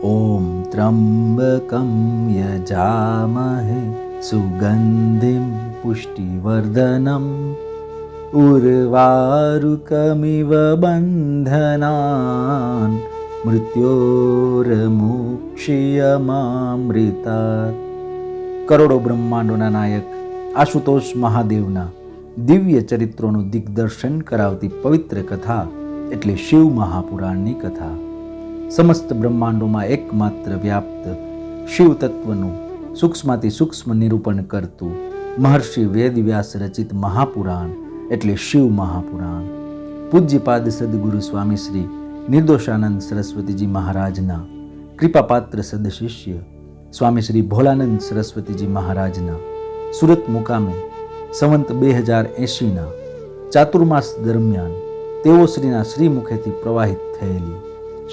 ઓમ ત્રંબકં યજામહે સુગંધિમ પુષ્ટિવર્ધનમ ઉર્વારુકમિવ બંધનાન મૃત્યોર્મુક્ષીયમામૃતાત. કરોડો બ્રહ્માંડોના નાયક આશુતોષ મહાદેવના દિવ્ય ચરિત્રોનું દિગ્દર્શન કરાવતી પવિત્ર કથા એટલે શિવ મહાપુરાણની કથા. સમસ્ત બ્રહ્માંડોમાં એકમાત્ર વ્યાપ્ત શિવ તત્વનું સૂક્ષ્મથી સૂક્ષ્મ નિરૂપણ કરતું મહર્ષિ વેદવ્યાસ રચિત મહાપુરાણ એટલે શિવ મહાપુરાણ. પૂજ્યપાદ સદગુરુ સ્વામી શ્રી નિર્દોષાનંદ સરસ્વતીજી મહારાજના કૃપાપાત્ર સદશિષ્ય સ્વામી શ્રી ભોલાનંદ સરસ્વતીજી મહારાજના સુરત મુકામે સંવંત 2080ના ચાતુર્માસ દરમિયાન તેઓ શ્રીના શ્રી મુખેથી પ્રવાહિત થયેલી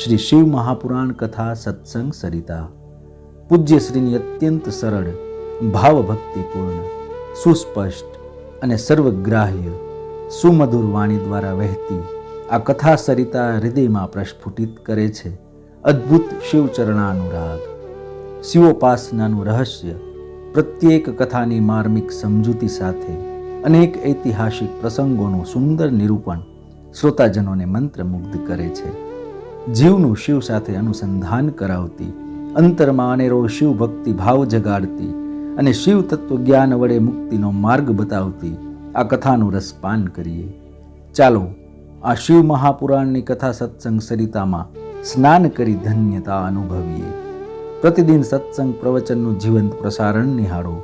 શ્રી શિવ મહાપુરાણ કથા સત્સંગ સરિતા પૂજ્ય શ્રીની અત્યંત સરળ, ભાવભક્તિપૂર્ણ, સુસ્પષ્ટ અને સર્વગ્રાહ્ય સુમધુર વાણી દ્વારા વહેતી આ કથા સરિતા હૃદયમાં પ્રસ્ફુટિત કરે છે અદ્ભુત શિવચરણાનુરાગ. શિવોપાસનાનું રહસ્ય પ્રત્યેક કથાની માર્મિક સમજૂતી સાથે અનેક ઐતિહાસિક પ્રસંગોનું સુંદર નિરૂપણ શ્રોતાજનોને મંત્રમુગ્ધ કરે છે. જીવનું શિવ સાથે અનુસંધાન કરાવતી, અંતરમાં અનેરો શિવ ભક્તિ ભાવ જગાડતી અને શિવ તત્વ જ્ઞાન વડે મુક્તિનો માર્ગ બતાવતી આ કથાનું રસપાન કરીએ. ચાલો આ શિવ મહાપુરાણની કથા સત્સંગ સરિતામાં સ્નાન કરી ધન્યતા અનુભવીએ. પ્રતિદિન સત્સંગ પ્રવચનનું જીવંત પ્રસારણ નિહાળો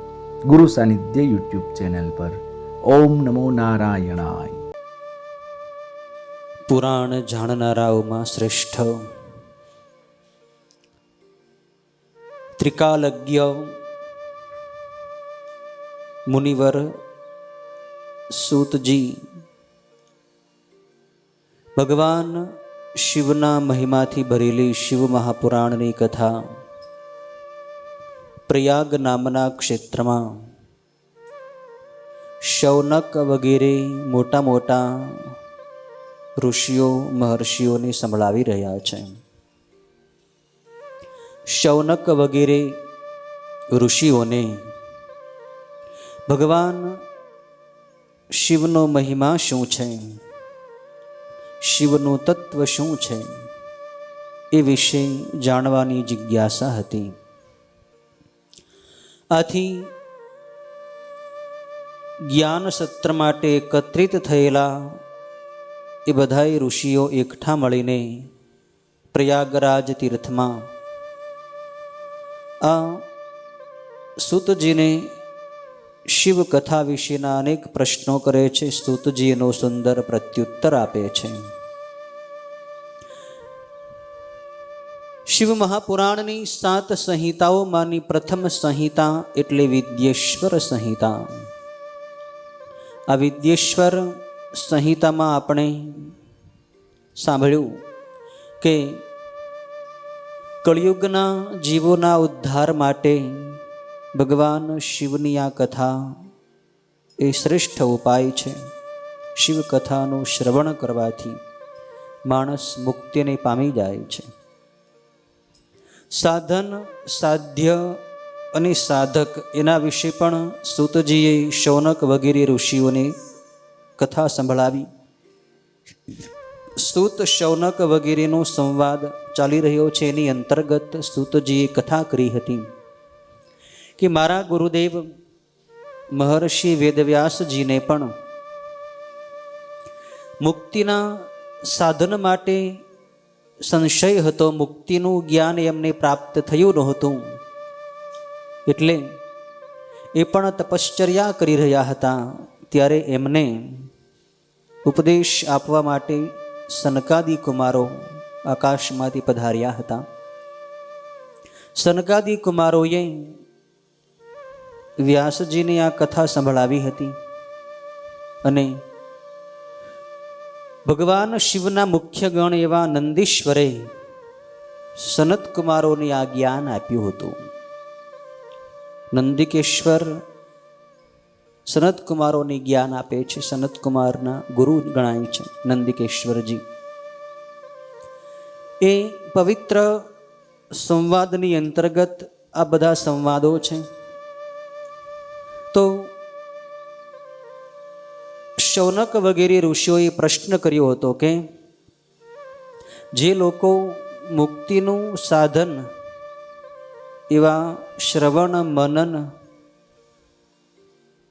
ગુરુ સાનિધ્ય યુટ્યુબ ચેનલ પર. ઓમ નમો નારાયણાય. પુરાણ જાણનારાઓમાં શ્રેષ્ઠ ત્રિકાલજ્ઞ મુનિવર સૂતજી ભગવાન શિવના મહિમાથી ભરેલી શિવ મહાપુરાણની કથા પ્રયાગ નામના ક્ષેત્રમાં શૌનક વગેરે મોટા મોટા ઋષિઓ મહર્ષિઓને સંભળાવી રહ્યા છે. શૌનક વગેરે ઋષિઓને ભગવાન શિવનો મહિમા શું છે, શિવનું તત્વ શું છે એ વિશે જાણવાની જિજ્ઞાસા હતી. આથી જ્ઞાન સત્ર માટે એકત્રિત થયેલા એ બધાય ઋષિઓ એકઠા મળીને પ્રયાગરાજ તીર્થમાં આ સૂતજીને શિવ કથા વિશેના અનેક પ્રશ્નો કરે છે. સૂતજી એનો સુંદર પ્રત્યુત્તર આપે છે. શિવ મહાપુરાણની 7 સંહિતાઓમાંની પ્રથમ સંહિતા એટલે વિદ્યેશ્વર સંહિતા. આ વિદ્યેશ્વર સંહિતામાં આપણે સાંભળ્યું કે કળિયુગના જીવોના ઉદ્ધાર માટે ભગવાન શિવની આ કથા એ શ્રેષ્ઠ ઉપાય છે. શિવ કથાનું શ્રવણ કરવાથી માણસ મુક્તિને પામી જાય છે. સાધન, સાધ્ય અને સાધક એના વિશે પણ સૂતજીએ શૌનક વગેરે ઋષિઓને કથા સંભળાવી. સૂત શૌનક વગેરેનો સંવાદ ચાલી રહ્યો છે. એની અંતર્ગત સૂતજીએ કથા કરી હતી કે મારા ગુરુદેવ મહર્ષિ વેદવ્યાસજીને પણ મુક્તિના સાધન માટે સંશય હતો. મુક્તિનું જ્ઞાન એમને પ્રાપ્ત થયું નહોતું, એટલે એ પણ તપશ્ચર્યા કરી રહ્યા હતા. ત્યારે એમને ઉપદેશ આપવા માટે સનકાદિ કુમારો આકાશમાંથી પધાર્યા હતા. સનકાદિ કુમારોએ વ્યાસજીને આ કથા સંભળાવી હતી અને ભગવાન શિવના મુખ્ય ગણ એવા નંદીશ્વરે સનત કુમારોને આ જ્ઞાન આપ્યું હતું. નંદિકેશ્વર સનત કુમારોને જ્ઞાન આપે છે. સનત કુમારના ગુરુ ગણાય છે નંદિકેશ્વરજી. એ પવિત્ર સંવાદની અંતર્ગત આ બધા સંવાદો છે. તો શૌનક વગેરે ઋષિઓએ પ્રશ્ન કર્યો હતો કે જે લોકો મુક્તિનું સાધન એવા શ્રવણ, મનન,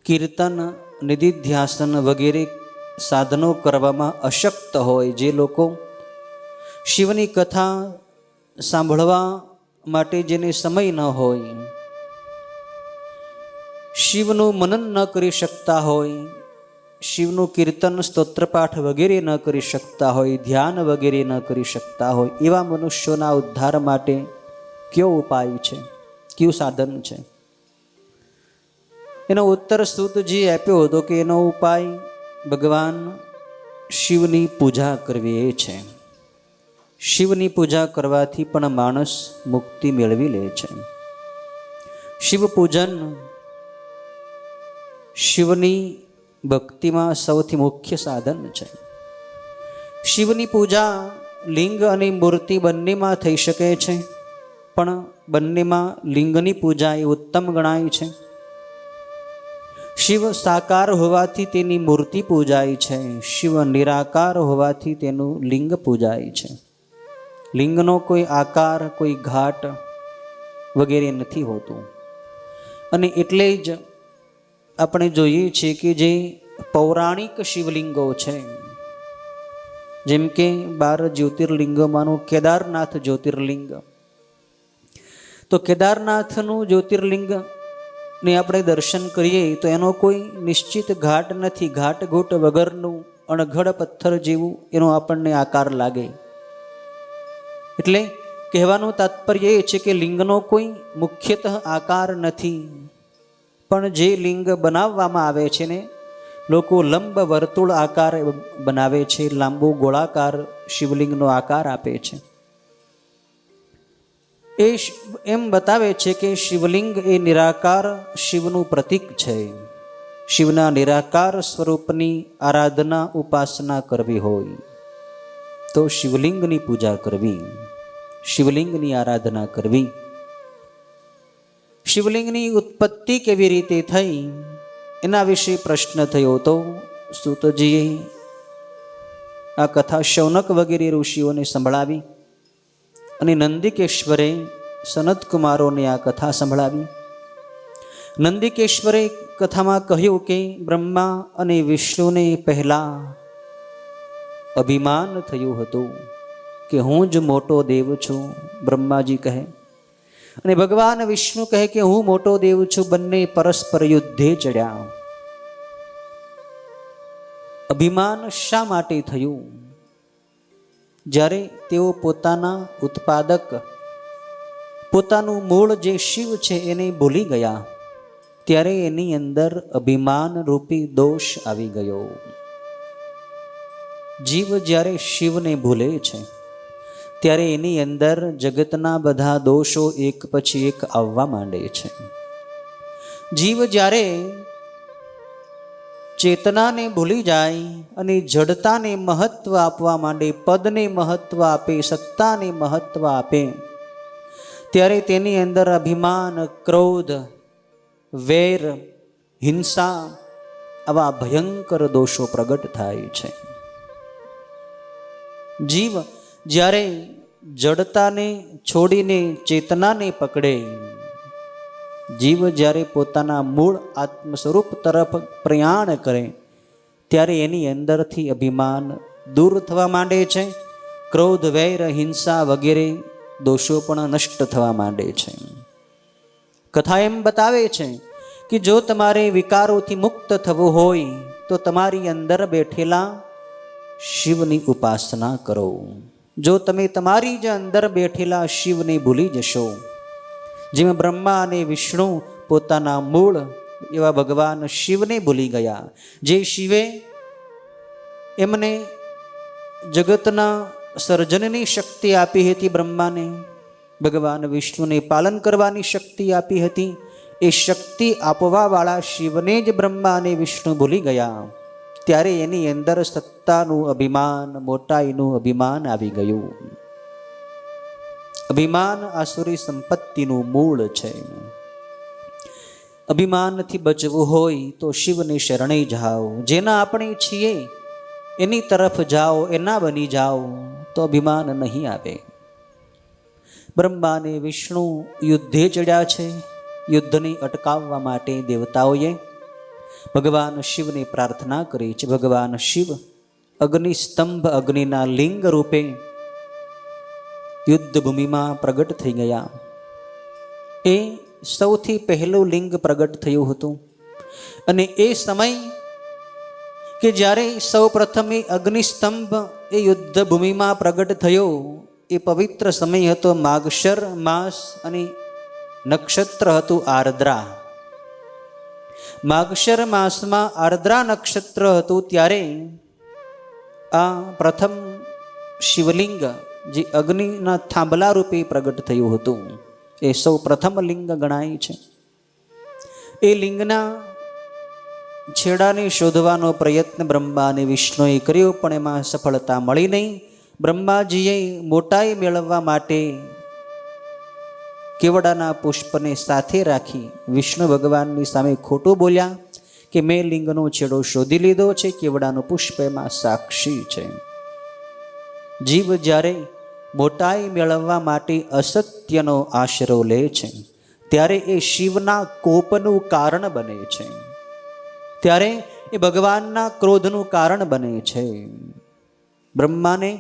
કીર્તન, નિધિધ્યાસન વગેરે સાધનો કરવામાં અશક્ત હોય, જે લોકો શિવની કથા સાંભળવા માટે જેને સમય ન હોય, શિવનું મનન ન કરી શકતા હોય, શિવનું કીર્તન, સ્તોત્રપાઠ વગેરે ન કરી શકતા હોય, ધ્યાન વગેરે ન કરી શકતા હોય, એવા મનુષ્યોના ઉદ્ધાર માટે કયો ઉપાય છે, કયું સાધન છે? એનો ઉત્તર સૂતજી આપ્યો હતો કે એનો ઉપાય ભગવાન શિવની પૂજા કરવી એ છે. શિવની પૂજા કરવાથી પણ માણસ મુક્તિ મેળવી લે છે. શિવ પૂજન શિવની ભક્તિમાં સૌથી મુખ્ય સાધન છે. શિવની પૂજા લિંગ અને મૂર્તિ બંનેમાં થઈ શકે છે, પણ બંનેમાં લિંગની પૂજા એ ઉત્તમ ગણાય છે. શિવ સાકાર હોવાથી તેની મૂર્તિ પૂજાય છે, શિવ નિરાકાર હોવાથી તેનું લિંગ પૂજાય છે. લિંગનો કોઈ આકાર, કોઈ ઘાટ વગેરે નથી હોતું. અને એટલે જ આપણે જોઈએ છીએ કે જે પૌરાણિક શિવલિંગો છે, જેમ કે 12 જ્યોતિર્લિંગોમાંનું કેદારનાથ જ્યોતિર્લિંગ, તો કેદારનાથનું જ્યોતિર્લિંગ ને આપણે દર્શન કરીએ તો એનો કોઈ નિશ્ચિત ઘાટ નથી, ઘાટઘૂટ વગરનું અણઘડ પથ્થર જેવું એનો આપણને આકાર લાગે. એટલે કહેવાનું તાત્પર્ય એ છે કે લિંગનો કોઈ મુખ્યતઃ આકાર નથી, પણ જે લિંગ બનાવવામાં આવે છે ને લોકો લંબ વર્તુળ આકાર બનાવે છે, લાંબો ગોળાકાર શિવલિંગનો આકાર આપે છે. એ એમ બતાવે છે કે શિવલિંગ એ નિરાકાર શિવનું પ્રતીક છે. શિવના નિરાકાર સ્વરૂપની આરાધના, ઉપાસના કરવી હોય તો શિવલિંગની પૂજા કરવી, શિવલિંગની આરાધના કરવી. શિવલિંગની ઉત્પત્તિ કેવી રીતે થઈ એના વિશે પ્રશ્ન થયો તો સૂતજીએ આ કથા શૌનક વગેરે ઋષિઓને સંભળાવી અને નંદિકેશ્વરે સનતકુમારોને આ કથા સંભળાવી. નંદિકેશ્વરે કથામાં કહ્યું કે બ્રહ્મા અને વિષ્ણુને પહેલા અભિમાન થયું હતું કે હું જ મોટો દેવ છું, બ્રહ્માજી કહે, અને ભગવાન વિષ્ણુ કહે કે હું મોટો દેવ છું. બંને પરસ્પર યુદ્ધે ચડ્યા. અભિમાન શા માટે થયું? જ્યારે તેઓ પોતાના ઉત્પાદક, પોતાનું મૂળ જે શિવ છે એને ભૂલી ગયા, ત્યારે એની અંદર અભિમાન રૂપી દોષ આવી ગયો. જીવ જ્યારે શિવને ભૂલે છે ત્યારે એની અંદર જગતના બધા દોષો એક પછી એક આવવા માંડે છે. જીવ જ્યારે ચેતનાને ભૂલી જાય અને જડતાને મહત્વ આપવા માંડે, પદને મહત્વ આપે, સત્તાને મહત્વ આપે, ત્યારે તેની અંદર અભિમાન, ક્રોધ, વેર, હિંસા આવા ભયંકર દોષો પ્રગટ થાય છે. જીવ જ્યારે જડતાને છોડીને ચેતનાને પકડે, જીવ જ્યારે પોતાના મૂળ આત્મ સ્વરૂપ તરફ પ્રયાણ કરે, ત્યારે એની અંદરથી અભિમાન દૂર થવા માંડે છે. ક્રોધ, વૈર, હિંસા વગેરે દોષો પણ નષ્ટ થવા માંડે છે. કથા એમ બતાવે છે કે જો તમારે વિકારોથી મુક્ત થવું હોય તો તમારી અંદર બેઠેલા શિવની ઉપાસના કરો. જો તમે તમારી જ અંદર બેઠેલા શિવને ભૂલી જશો, જેમ બ્રહ્મા અને વિષ્ણુ પોતાના મૂળ એવા ભગવાન શિવને ભૂલી ગયા, જે શિવે એમને જગતના સર્જનની શક્તિ આપી હતી, બ્રહ્માને, ભગવાન વિષ્ણુને પાલન કરવાની શક્તિ આપી હતી, એ શક્તિ આપવાવાળા શિવને જ બ્રહ્મા અને વિષ્ણુ ભૂલી ગયા, ત્યારે એની અંદર સત્તાનું અભિમાન, મોટાઈનું અભિમાન આવી ગયું. અભિમાન આસુરી સંપત્તિનું મૂળ છે. અભિમાનથી બચવું હોય તો શિવની શરણે જાઓ. જેના આપણે છીએ એની તરફ જાઓ, એના બની જાઓ તો અભિમાન નહીં આવે. બ્રહ્મા અને વિષ્ણુ યુદ્ધે ચડ્યા છે. યુદ્ધને અટકાવવા માટે દેવતાઓએ ભગવાન શિવને પ્રાર્થના કરી છે. ભગવાન શિવ અગ્નિસ્તંભ, અગ્નિના લિંગ રૂપે યુદ્ધ ભૂમિમાં પ્રગટ થઈ ગયા. એ સૌથી પહેલું લિંગ પ્રગટ થયું હતું. અને એ સમય કે જ્યારે સૌ પ્રથમ એ અગ્નિસ્તંભ એ યુદ્ધ ભૂમિમાં પ્રગટ થયો, એ પવિત્ર સમય હતો માગશર માસ અને નક્ષત્ર હતું આર્દ્રા. માગશર માસમાં આર્દ્રા નક્ષત્ર હતું. ત્યારે આ પ્રથમ શિવલિંગ જે અગ્નિના થાંભલા રૂપે પ્રગટ થયું હતું, એ સૌ પ્રથમ લિંગ ગણાય છે. એ લિંગના છેડાને શોધવાનો પ્રયત્ન બ્રહ્મા અને વિષ્ણુએ કર્યો, પણ એમાં સફળતા મળી નહીં. બ્રહ્માજીએ મોટાઈ મેળવવા માટે કેવડાના પુષ્પને સાથે રાખી વિષ્ણુ ભગવાનની સામે ખોટું બોલ્યા કે મેં લિંગનો છેડો શોધી લીધો છે, કેવડાનું પુષ્પ એમાં સાક્ષી છે. જીવ જ્યારે મોટાઈ મેળવવા માટે અસત્યનો આશરો લે છે, ત્યારે એ શિવના કોપનું કારણ બને છે, ત્યારે એ ભગવાનના ક્રોધનું કારણ બને છે. બ્રહ્માને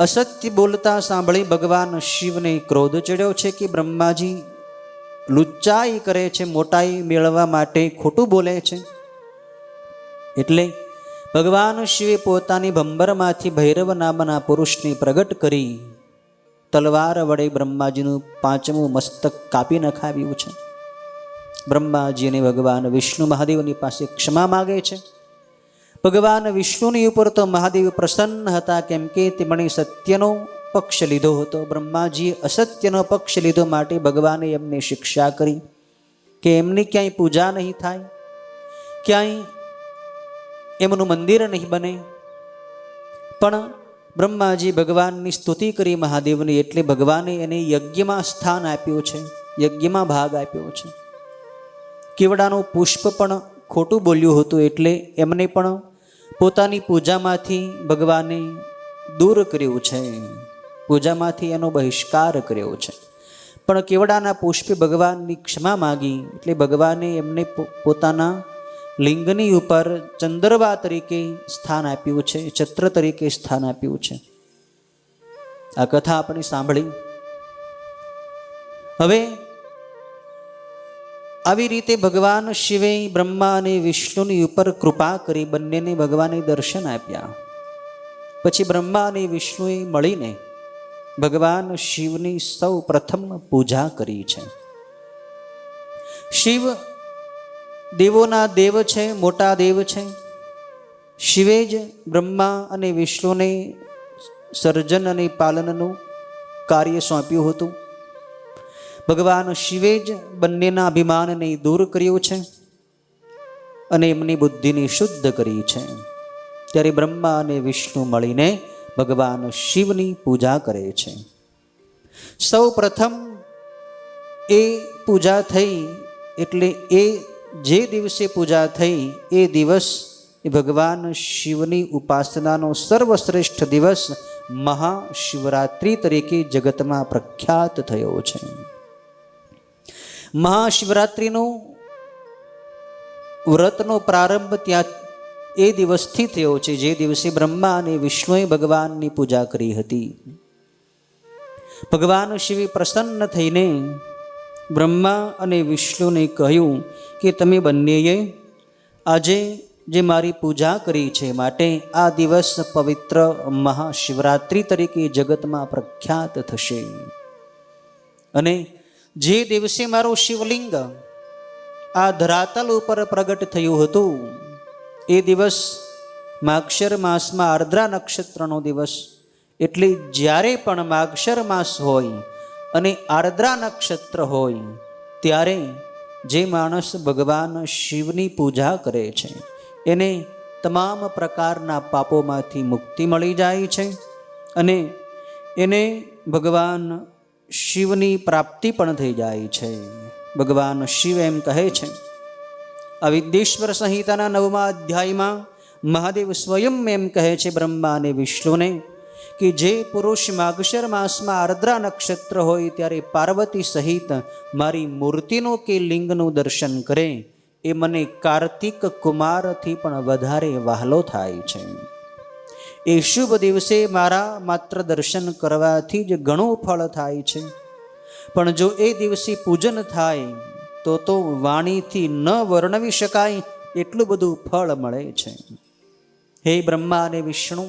અસત્ય બોલતા સાંભળી ભગવાન શિવને ક્રોધ ચડ્યો છે કે બ્રહ્માજી લુચ્ચાઈ કરે છે, મોટાઈ મેળવવા માટે ખોટું બોલે છે. એટલે ભગવાન શિવે પોતાની ભંબરમાંથી ભૈરવ નામના પુરુષને પ્રગટ કરી તલવાર વડે બ્રહ્માજીનું 5મું મસ્તક કાપી નખાવ્યું છે. બ્રહ્માજી અને ભગવાન વિષ્ણુ મહાદેવની પાસે ક્ષમા માગે છે. ભગવાન વિષ્ણુની ઉપર તો મહાદેવ પ્રસન્ન હતા, કેમ કે તેમણે સત્યનો પક્ષ લીધો હતો. બ્રહ્માજીએ અસત્યનો પક્ષ લીધો માટે ભગવાને એમને શિક્ષા કરી કે એમની ક્યાંય પૂજા નહીં થાય, ક્યાંય એમનું મંદિર નહીં બને. પણ બ્રહ્માજી ભગવાનની સ્તુતિ કરી મહાદેવની, એટલે ભગવાને એને યજ્ઞમાં સ્થાન આપ્યું છે, યજ્ઞમાં ભાગ આપ્યો છે. કેવડાનું પુષ્પ પણ ખોટું બોલ્યું હતું, એટલે એમને પણ પોતાની પૂજામાંથી ભગવાને દૂર કર્યું છે, પૂજામાંથી એનો બહિષ્કાર કર્યો છે. પણ કેવડાના પુષ્પે ભગવાનની ક્ષમા માગી, એટલે ભગવાને એમને પોતાના લિંગની ઉપર ચંદ્રવા તરીકે સ્થાન આપ્યું છે, છત્ર તરીકે સ્થાન આપ્યું છે. આ કથા આપણે સાંભળી. હવે આવી રીતે ભગવાન શિવે બ્રહ્મા અને વિષ્ણુની ઉપર કૃપા કરી બંનેને ભગવાને દર્શન આપ્યા. પછી બ્રહ્મા અને વિષ્ણુએ મળીને ભગવાન શિવની સૌ પ્રથમ પૂજા કરી છે. શિવ દેવોના દેવ છે, મોટા દેવ છે. શિવે જ બ્રહ્મા અને વિષ્ણુને સર્જન અને પાલનનું કાર્ય સોંપ્યું હતું. ભગવાન શિવે જ બંનેના અભિમાનને દૂર કર્યું છે અને એમની બુદ્ધિને શુદ્ધ કરી છે. ત્યારે બ્રહ્મા અને વિષ્ણુ મળીને ભગવાન શિવની પૂજા કરે છે. સૌ પ્રથમ એ પૂજા થઈ, એટલે એ જે દિવસે પૂજા થઈ એ દિવસ એ ભગવાન શિવની ઉપાસનાનો સર્વશ્રેષ્ઠ દિવસ મહાશિવરાત્રિ તરીકે જગતમાં પ્રખ્યાત થયો છે. મહાશિવરાત્રિનું વ્રતનો પ્રારંભ ત્યાં એ દિવસથી થયો છે, જે દિવસે બ્રહ્મા અને વિષ્ણુએ ભગવાનની પૂજા કરી હતી. ભગવાન શિવે પ્રસન્ન થઈને બ્રહ્મા અને વિષ્ણુને કહ્યું કે તમે બંનેએ આજે જે મારી પૂજા કરી છે, માટે આ દિવસ પવિત્ર મહાશિવરાત્રિ તરીકે જગતમાં પ્રખ્યાત થશે. અને જે દિવસે મારું શિવલિંગ આ ધરાતલ ઉપર પ્રગટ થયું હતું, એ દિવસ માગશર માસમાં આર્દ્રા નક્ષત્રનો દિવસ. એટલે જ્યારે પણ માગશર માસ હોય અને આર્દ્રા નક્ષત્ર હોય, ત્યારે જે માણસ ભગવાન શિવની પૂજા કરે છે એને તમામ પ્રકારના પાપોમાંથી મુક્તિ મળી જાય છે અને એને ભગવાન શિવની પ્રાપ્તિ પણ થઈ જાય છે. ભગવાન શિવ એમ કહે છે, આ વિદ્યેશ્વર સંહિતાના 9મા અધ્યાયમાં મહાદેવ સ્વયં એમ કહે છે બ્રહ્મા અને વિષ્ણુને કે જે પુરુષ માગશર માસમાં આર્દ્રા નક્ષત્ર હોય ત્યારે પાર્વતી સહિત મારી મૂર્તિનું કે લિંગનું દર્શન કરે એ મને કાર્તિક કુમારથી પણ વધારે વહાલો થાય છે. એ શુભ દિવસે મારા માત્ર દર્શન કરવાથી જ ઘણું ફળ થાય છે. પણ જો એ દિવસે પૂજન થાય તો વાણીથી ન વર્ણવી શકાય એટલું બધું ફળ મળે છે. હે બ્રહ્મા અને વિષ્ણુ,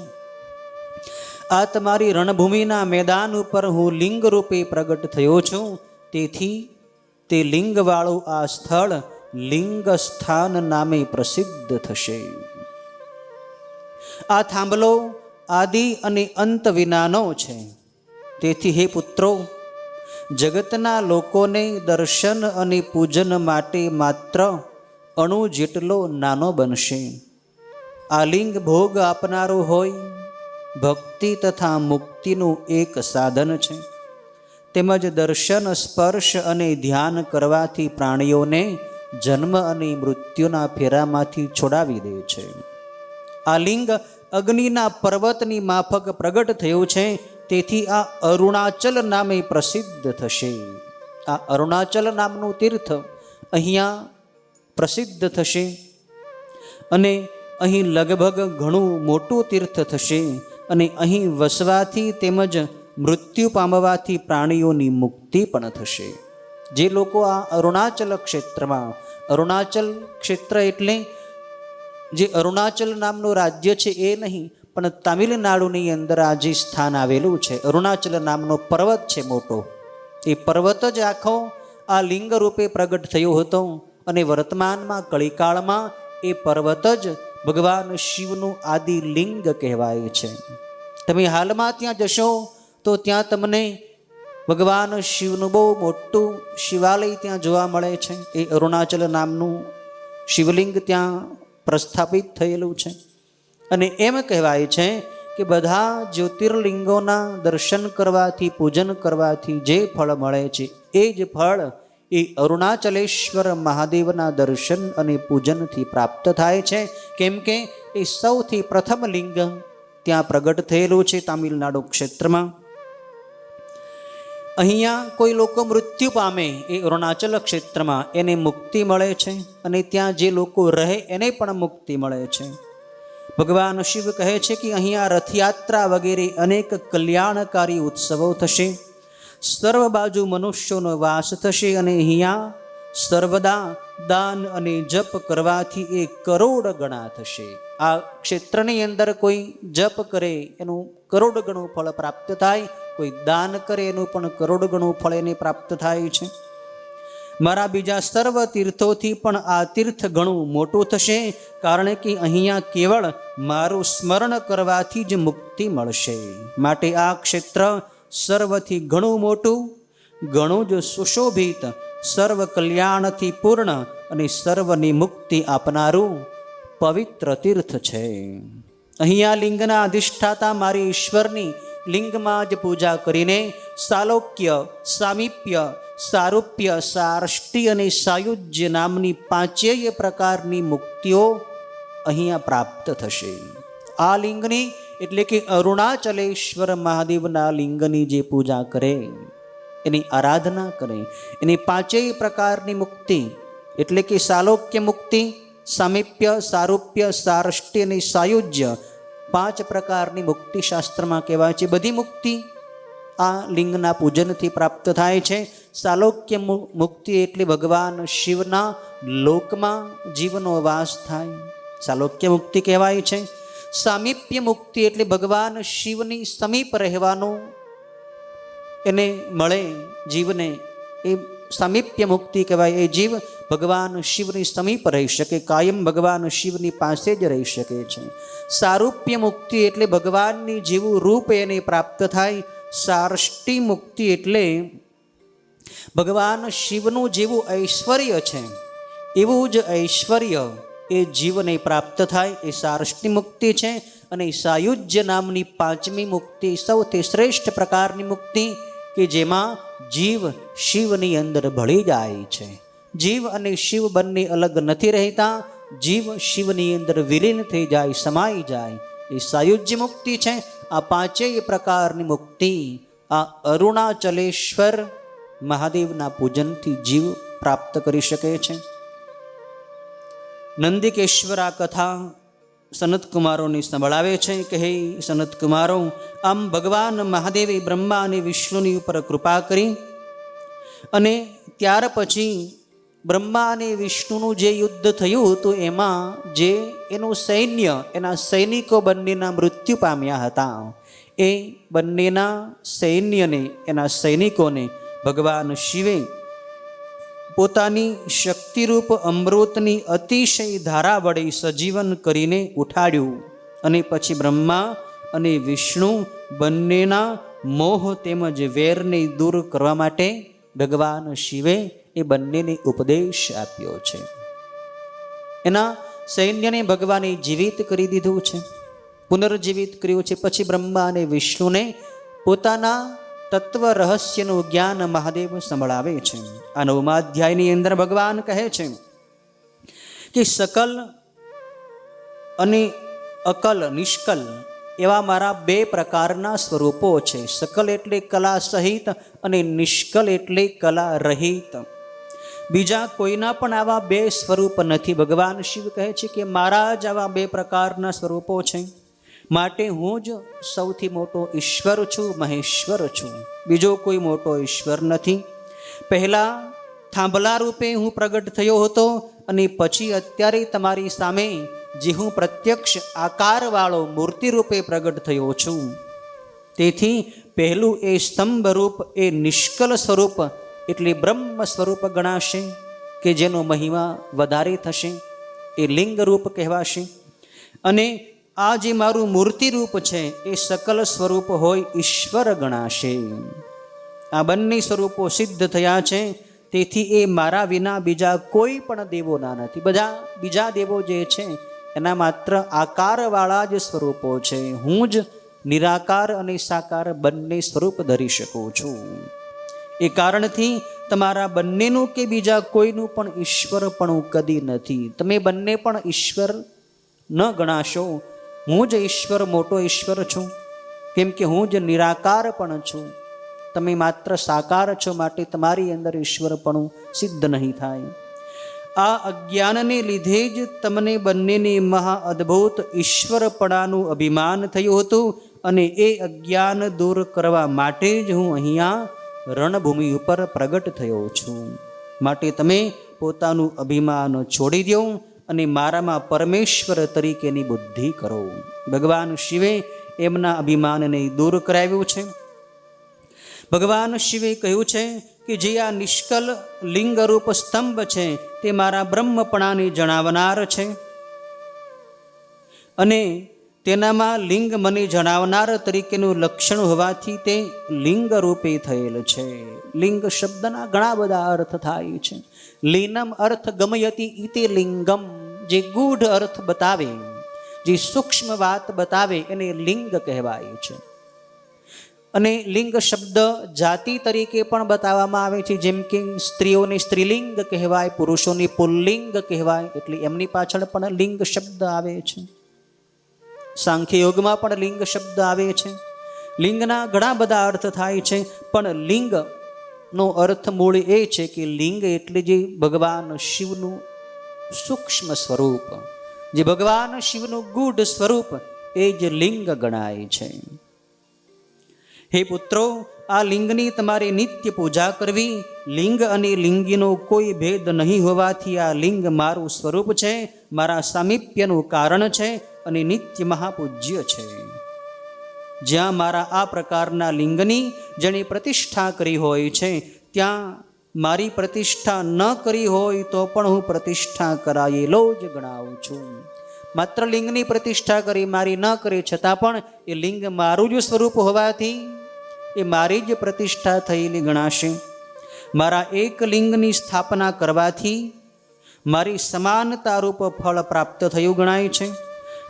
આ તમારી રણભૂમિના મેદાન ઉપર હું લિંગ રૂપે પ્રગટ થયો છું. તેથી તે લિંગવાળું આ સ્થળ લિંગ સ્થાન નામે પ્રસિદ્ધ થશે. આ થાંભલો આદિ અને અંત વિનાનો છે. તેથી હે પુત્રો, જગતના લોકોને દર્શન અને પૂજન માટે માત્ર અણુ જેટલો નાનો બનશે. આ લિંગ ભોગ આપનારું હોય, ભક્તિ તથા મુક્તિનું એક સાધન છે. તેમજ દર્શન, સ્પર્શ અને ધ્યાન કરવાથી પ્રાણીઓને જન્મ અને મૃત્યુના ફેરામાંથી છોડાવી દે છે. આ લિંગ અગ્નિના પર્વતની માફક પ્રગટ થયું છે. તેથી આ અરુણાચલ નામે પ્રસિદ્ધ થશે. આ અરુણાચલ નામનું તીર્થ અહીંયા પ્રસિદ્ધ થશે અને અહીં લગભગ ઘણું મોટું તીર્થ થશે. અને અહીં વસવાથી તેમજ મૃત્યુ પામવાથી પ્રાણીઓની મુક્તિ પણ થશે. જે લોકો આ અરુણાચલ ક્ષેત્રમાં, અરુણાચલ ક્ષેત્ર એટલે જે અરુણાચલ નામનું રાજ્ય છે એ નહીં, પણ તામિલનાડુની અંદર આ જે સ્થાન આવેલું છે, અરુણાચલ નામનો પર્વત છે મોટો, એ પર્વત જ આખો આ લિંગ રૂપે પ્રગટ થયો હતો. અને વર્તમાનમાં કળીકાળમાં એ પર્વત જ ભગવાન શિવનું આદિ લિંગ કહેવાય છે. તમે હાલમાં ત્યાં જશો તો ત્યાં તમને ભગવાન શિવનું બહુ મોટું શિવાલય ત્યાં જોવા મળે છે. એ અરુણાચલ નામનું શિવલિંગ ત્યાં પ્રસ્થાપિત થયેલું છે. અને એમ કહેવાય છે કે બધા જ્યોતિર્લિંગોના દર્શન કરવાથી, પૂજન કરવાથી જે ફળ મળે છે એ જ ફળ એ અરુણાચલેશ્વર મહાદેવના દર્શન અને પૂજનથી પ્રાપ્ત થાય છે. કેમ કે એ સૌથી પ્રથમ લિંગ ત્યાં પ્રગટ થયેલું છે તામિલનાડુ ક્ષેત્રમાં. અહીંયા કોઈ લોકો મૃત્યુ પામે એ અરુણાચલ ક્ષેત્રમાં એને મુક્તિ મળે છે. અને ત્યાં જે લોકો રહે એને પણ મુક્તિ મળે છે. ભગવાન શિવ કહે છે કે અહીંયા રથયાત્રા વગેરે અનેક કલ્યાણકારી ઉત્સવો થશે. સર્વ બાજુ મનુષ્યોનો વાસ થશે. અને અહીંયા સર્વદા દાન અને જપ કરવાથી એ કરોડ ગણા થશે. આ ક્ષેત્રની અંદર કોઈ જપ કરે એનું કરોડ ગણું ફળ પ્રાપ્ત થાય, કોઈ દાન કરે એનું પણ કરોડ ગણું ફળ એને પ્રાપ્ત થાય છે. મારા બીજા સર્વ તીર્થોથી પણ આ તીર્થ ઘણું મોટું થશે. કારણ કે અહીંયા કેવળ મારું સ્મરણ કરવાથી જ મુક્તિ મળશે. માટે આ ક્ષેત્ર સર્વથી ઘણું મોટું, ઘણું જ સુશોભિત, સર્વ કલ્યાણથી પૂર્ણ અને સર્વની મુક્તિ આપનારું પવિત્ર તીર્થ છે. અહીંયા લિંગના અધિષ્ઠાતા મારી ઈશ્વરની લિંગમાં જ પૂજા કરીને સાલોક્ય, સામીપ્ય, સારૂપ્ય, સાર્ષ્ટિ અને સાયુજ્ય નામની 5 પ્રકારની મુક્તિઓ અહીંયા પ્રાપ્ત થશે. આ લિંગની એટલે કે અરુણાચલેશ્વર મહાદેવના લિંગની જે પૂજા કરે, એની આરાધના કરે, એની 5 પ્રકારની મુક્તિ એટલે કે સાલોક્ય મુક્તિ, સામીપ્ય, સારૂપ્ય, સાર્ષ્ટિ અને સાયુજ્ય 5 પ્રકારની મુક્તિ શાસ્ત્રમાં કહેવાય છે. બધી મુક્તિ આ લિંગના પૂજનથી પ્રાપ્ત થાય છે. સાલોક્ય મુક્તિ એટલે ભગવાન શિવના લોકમાં જીવનો વાસ થાય, સાલોક્ય મુક્તિ કહેવાય છે. સામીપ્ય મુક્તિ એટલે ભગવાન શિવની સમીપ રહેવાનું એને મળે જીવને, એ સામીપ્ય મુક્તિ કહેવાય. એ જીવ ભગવાન શિવની સમીપ રહી શકે, કાયમ ભગવાન શિવની પાસે જ રહી શકે છે. સારૂપ્ય મુક્તિ એટલે ભગવાનની જેવું રૂપ એને પ્રાપ્ત થાય. સાર્ષ્ટિ મુક્તિ એટલે ભગવાન શિવનું જેવું ઐશ્વર્ય છે એવું જ ઐશ્વર્ય એ જીવને પ્રાપ્ત થાય, એ સાર્ષ્ટિ મુક્તિ છે. અને સાયુજ્ય નામની પાંચમી મુક્તિ સૌથી શ્રેષ્ઠ પ્રકારની મુક્તિ કે જેમાં જીવ શિવની અંદર ભળી જાય છે. જીવ અને શિવ બંને અલગ નથી રહેતા, જીવ શિવની અંદર વિલીન થઈ જાય, સમાઈ જાય, એ સાયુજ્ય મુક્તિ છે. આ પાંચેય પ્રકારની મુક્તિ આ અરુણાચલેશ્વર મહાદેવના પૂજનથી જીવ પ્રાપ્ત કરી શકે છે. નંદિકેશ્વર આ કથા સનત કુમારોને સંભળાવે છે કે હે સનત કુમારો, આમ ભગવાન મહાદેવે બ્રહ્મા અને વિષ્ણુની ઉપર કૃપા કરી અને ત્યાર પછી બ્રહ્મા અને વિષ્ણુનું જે યુદ્ધ થયું હતું એમાં જે એનું સૈન્ય, એના સૈનિકો બંનેના મૃત્યુ પામ્યા હતા. એ બંનેના સૈન્યને, એના સૈનિકોને ભગવાન શિવે પોતાની શક્તિરૂપ અમૃતની અતિશય ધારા વડે સજીવન કરીને ઉઠાડ્યું. અને પછી બ્રહ્મા અને વિષ્ણુ બંનેના મોહ તેમજ વેરને દૂર કરવા માટે ભગવાન શિવે એ બંનેને ઉપદેશ આપ્યો છે. એના સૈન્યને ભગવાને જીવિત કરી દીધું છે, પુનર્જીવિત કર્યું છે. પછી બ્રહ્મા અને વિષ્ણુને પોતાના તત્વ રહસ્યનું જ્ઞાન મહાદેવ સંભળાવે છે. આ 9મા અધ્યાયની અંદર ભગવાન કહે છે કે સકલ અને અકલ, નિષ્કલ એવા મારા 2 પ્રકારના સ્વરૂપો છે. સકલ એટલે કલા સહિત અને નિષ્કલ એટલે કલા રહિત. બીજા કોઈના પણ આવા 2 સ્વરૂપ નથી. ભગવાન શિવ કહે છે કે મારા જ આવા 2 પ્રકારના સ્વરૂપો છે, માટે હું જ સૌથી મોટો ઈશ્વર છું, મહેશ્વર છું. બીજો કોઈ મોટો ઈશ્વર નથી. પહેલા થાંભલા રૂપે હું પ્રગટ થયો હતો અને પછી અત્યારે તમારી સામે જે હું પ્રત્યક્ષ આકારવાળો મૂર્તિ રૂપે પ્રગટ થયો છું. તેથી પહેલું એ સ્તંભ રૂપ, એ નિષ્કલ સ્વરૂપ એટલે બ્રહ્મ સ્વરૂપ ગણાશે, કે જેનો મહિમા વધારે થશે, એ લિંગ રૂપ કહેવાશે. અને આ જે મારું મૂર્તિ રૂપ છે એ સકલ સ્વરૂપ હોય ઈશ્વર ગણાશે. આ બંને સ્વરૂપો સિદ્ધ થયા છે. તેથી એ મારા વિના બીજા કોઈ પણ દેવોના નથી. બધા બીજા દેવો જે છે એના માત્ર આકારવાળા જ સ્વરૂપો છે. હું જ નિરાકાર અને સાકાર બંને સ્વરૂપ ધરી શકું છું. એ કારણથી તમારા બંનેનું કે બીજા કોઈનું પણ ઈશ્વરપણું કદી નથી. તમે બંને પણ ઈશ્વર ન ગણાશો. હું જ ઈશ્વર, મોટો ઈશ્વર છું, કેમ કે હું જ નિરાકાર પણ છું. તમે માત્ર સાકાર છો, માટે તમારી અંદર ઈશ્વરપણું સિદ્ધ નહીં થાય. આ અજ્ઞાનને લીધે જ તમને બંનેને મહા અદ્ભુત ઈશ્વરપણાનું અભિમાન થયું હતું. અને એ અજ્ઞાન દૂર કરવા માટે જ હું અહીંયા રણભૂમિ ઉપર પ્રગટ થયો છું. માટે તમે પોતાનું અભિમાન છોડી દો અને મારામાં પરમેશ્વર તરીકેની બુદ્ધિ કરો. ભગવાન શિવે એમના અભિમાનને દૂર કરાવ્યું છે. ભગવાન શિવે કહ્યું છે કે જે આ નિષ્કલ લિંગરૂપ સ્તંભ છે તે મારા બ્રહ્મપણાને જણાવનાર છે અને તેનામાં લિંગ મને જણાવનાર તરીકેનું લક્ષણ હોવાથી તે લિંગ રૂપે થયેલ છે. લિંગ શબ્દના ઘણા બધા અર્થ થાય છે. લીનમ અર્થ ગમયતિ ઇતિ લિંગમ, જે ગૂઢ અર્થ બતાવે, જે સૂક્ષ્મ વાત બતાવે એને લિંગ કહેવાય છે. અને લિંગ શબ્દ જાતિ તરીકે પણ બતાવવામાં આવે છે. જેમ કે સ્ત્રીઓને સ્ત્રીલિંગ કહેવાય, પુરુષોને પુલ્લિંગ કહેવાય, એટલે એમની પાછળ પણ લિંગ શબ્દ આવે છે. સાંખ્ય યોગમાં પણ લિંગ શબ્દ આવે છે. લિંગના ઘણા બધા અર્થ થાય છે, પણ લિંગનો અર્થ મૂળ એ છે કે લિંગ એટલે જે ભગવાન શિવનું સૂક્ષ્મ સ્વરૂપ, જે ભગવાન શિવનું ગૂઢ સ્વરૂપ, એ જ લિંગ ગણાય છે. હે પુત્રો, આ લિંગની તમારે નિત્ય પૂજા કરવી. લિંગ અને લિંગીનો કોઈ ભેદ નહીં હોવાથી આ લિંગ મારું સ્વરૂપ છે, મારા સામીપ્યનું કારણ છે અને નિત્ય મહાપૂજ્ય છે. જ્યાં મારા આ પ્રકારના લિંગની જેણે પ્રતિષ્ઠા કરી હોય છે, ત્યાં મારી પ્રતિષ્ઠા ન કરી હોય તો પણ હું પ્રતિષ્ઠા કરાયેલો જ ગણાવું છું. માત્ર લિંગની પ્રતિષ્ઠા કરી, મારી ન કરી, છતાં પણ એ લિંગ મારું જ સ્વરૂપ હોવાથી એ મારી જ પ્રતિષ્ઠા થયેલી ગણાશે. મારા એક લિંગની સ્થાપના કરવાથી મારી સમાનતા રૂપ ફળ પ્રાપ્ત થયું ગણાય છે.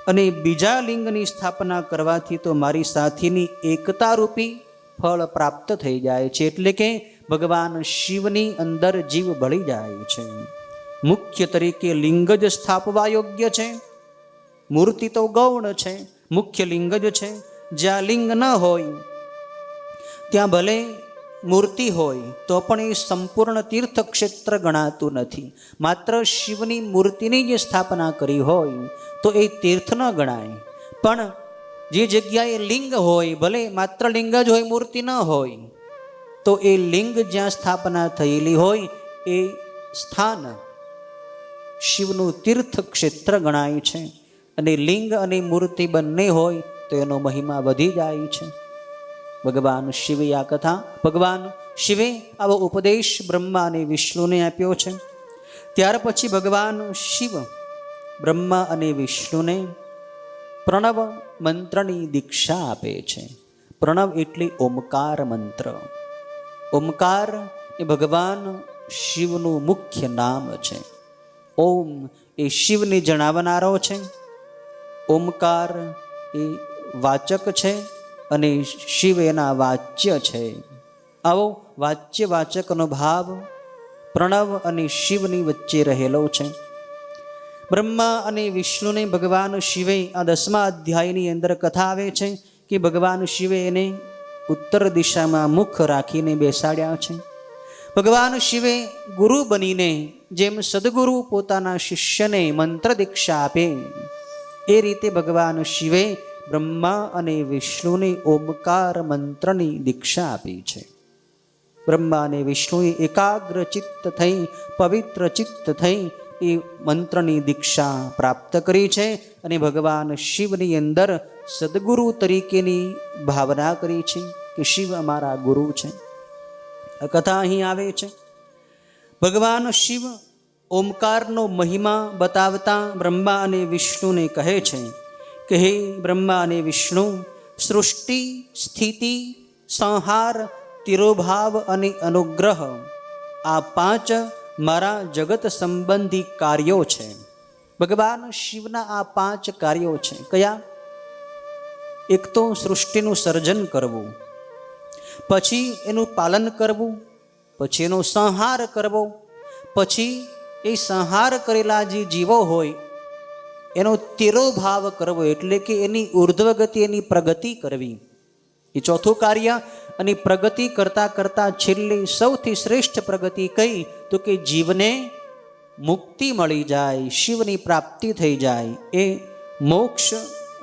અને બીજા લિંગની સ્થાપના કરવાથી તો મારી સાથેની એકતા રૂપી ફળ પ્રાપ્ત થઈ જાય છે. એટલે કે ભગવાન શિવની અંદર જીવ ભળી જાય છે. મુખ્ય તરીકે લિંગ જ સ્થાપવા યોગ્ય છે. મૂર્તિ તો ગૌણ છે, મુખ્ય લિંગ જ છે. જ્યાં લિંગ ન હોય ત્યાં ભલે મૂર્તિ હોય તો પણ એ સંપૂર્ણ તીર્થ ક્ષેત્ર ગણાતું નથી. માત્ર શિવની મૂર્તિની જે સ્થાપના કરી હોય તો એ તીર્થ ન ગણાય. પણ જે જગ્યાએ લિંગ હોય, ભલે માત્ર લિંગ જ હોય, મૂર્તિ ન હોય, તો એ લિંગ જ્યાં સ્થાપના થયેલી હોય એ સ્થાન શિવનું તીર્થ ક્ષેત્ર ગણાય છે. અને લિંગ અને મૂર્તિ બંને હોય તો એનો મહિમા વધી જાય છે. ભગવાન શિવે આ કથા, ભગવાન શિવે આવો ઉપદેશ બ્રહ્મા અને વિષ્ણુને આપ્યો છે. ત્યાર પછી ભગવાન શિવ બ્રહ્મા અને વિષ્ણુને પ્રણવ મંત્રની દીક્ષા આપે છે. પ્રણવ એટલે ઓમકાર મંત્ર. ઓમકાર એ ભગવાન શિવનું મુખ્ય નામ છે. ઓમ એ શિવને જણાવનારો છે. ઓમકાર એ વાચક છે અને શિવ એના વાચ્ય છે. આવો વાચ્ય વાચકનો ભાવ પ્રણવ અને શિવની વચ્ચે રહેલો છે. બ્રહ્મા અને વિષ્ણુને ભગવાન શિવે આ 10મા અધ્યાયની અંદર કથા આવે છે કે ભગવાન શિવે એને ઉત્તર દિશામાં મુખ રાખીને બેસાડ્યા છે. ભગવાન શિવે ગુરુ બનીને જેમ સદગુરુ પોતાના શિષ્યને મંત્ર દીક્ષા આપે એ રીતે ભગવાન શિવે બ્રહ્મા અને વિષ્ણુને ઓમકાર મંત્રની દીક્ષા આપી છે. બ્રહ્મા અને વિષ્ણુએ એકાગ્ર ચિત્ત થઈ, પવિત્ર ચિત્ત થઈ એ મંત્રની દીક્ષા પ્રાપ્ત કરી છે. અને ભગવાન શિવની અંદર સદગુરુ તરીકેની ભાવના કરી છે કે શિવ અમારા ગુરુ છે. આ કથા અહીં આવે છે. ભગવાન શિવ ઓમકારનો મહિમા બતાવતા બ્રહ્મા અને વિષ્ણુને કહે છે કે હે બ્રહ્મા અને વિષ્ણુ, સૃષ્ટિ, સ્થિતિ, સંહાર, તિરોભાવ અને અનુગ્રહ આ 5 મારા જગત સંબંધી કાર્યો છે. ભગવાન શિવના આ 5 કાર્યો છે. કયા? એક તો સૃષ્ટિનું સર્જન કરવું, પછી એનું પાલન કરવું, પછી એનો સંહાર કરવો, પછી એ સંહાર કરેલા જે જીવો હોય એનો તિરોભાવ કરવો, એટલે કે એની ઉર્ધ્વગતિ, એની પ્રગતિ કરવી, એ ચોથું કાર્ય. અને પ્રગતિ કરતાં કરતાં છેલ્લી સૌથી શ્રેષ્ઠ પ્રગતિ કઈ? તો કે જીવને મુક્તિ મળી જાય, શિવની પ્રાપ્તિ થઈ જાય, એ મોક્ષ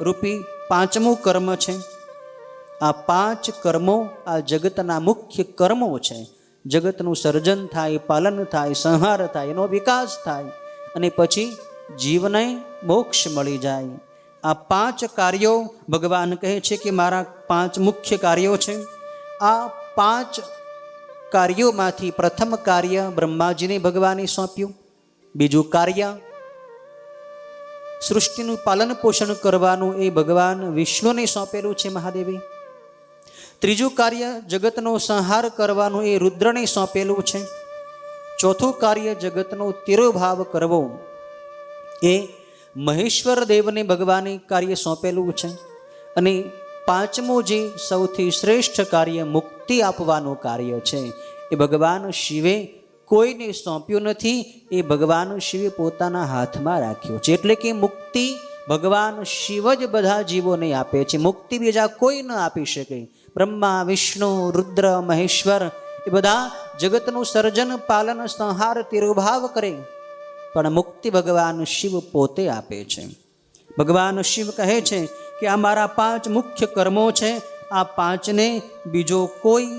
રૂપી 5મું કર્મ છે. આ 5 કર્મો આ જગતના મુખ્ય કર્મો છે. જગતનું સર્જન થાય, પાલન થાય, સંહાર થાય, એનો વિકાસ થાય અને પછી જીવને મોક્ષ મળી જાય. આ 5 કાર્યો ભગવાન કહે છે કે મારા 5 મુખ્ય કાર્યો છે. આ 5 કાર્યોમાંથી પ્રથમ કાર્ય બ્રહ્માજીને ભગવાને સોંપ્યું. બીજું કાર્ય સૃષ્ટિનું પાલન પોષણ કરવાનું એ ભગવાન વિષ્ણુને સોંપેલું છે, મહાદેવી. ત્રીજું કાર્ય જગતનો સંહાર કરવાનું એ રુદ્રને સોંપેલું છે. ચોથું કાર્ય જગતનો તિરોભાવ કરવો એ મહેશ્વર દેવને ભગવાને કાર્ય સોંપેલું છે. અને 5મું જે સૌથી શ્રેષ્ઠ કાર્ય મુક્તિ આપવાનું કાર્ય છે એ ભગવાન શિવે કોઈને સોંપ્યું નથી. એ ભગવાન શિવે પોતાના હાથમાં રાખ્યો છે. એટલે કે મુક્તિ ભગવાન શિવ જ બધા જીવોને આપે છે. મુક્તિ બીજા કોઈ ન આપી શકે. બ્રહ્મા, વિષ્ણુ, રુદ્ર, મહેશ્વર એ બધા જગતનું સર્જન, પાલન, સંહાર, તિરોભાવ કરે, પણ મુક્તિ ભગવાન શિવ પોતે આપે છે. ભગવાન શિવ કહે છે કે આ મારા 5 મુખ્ય કર્મો છે. આ 5ને બીજો કોઈ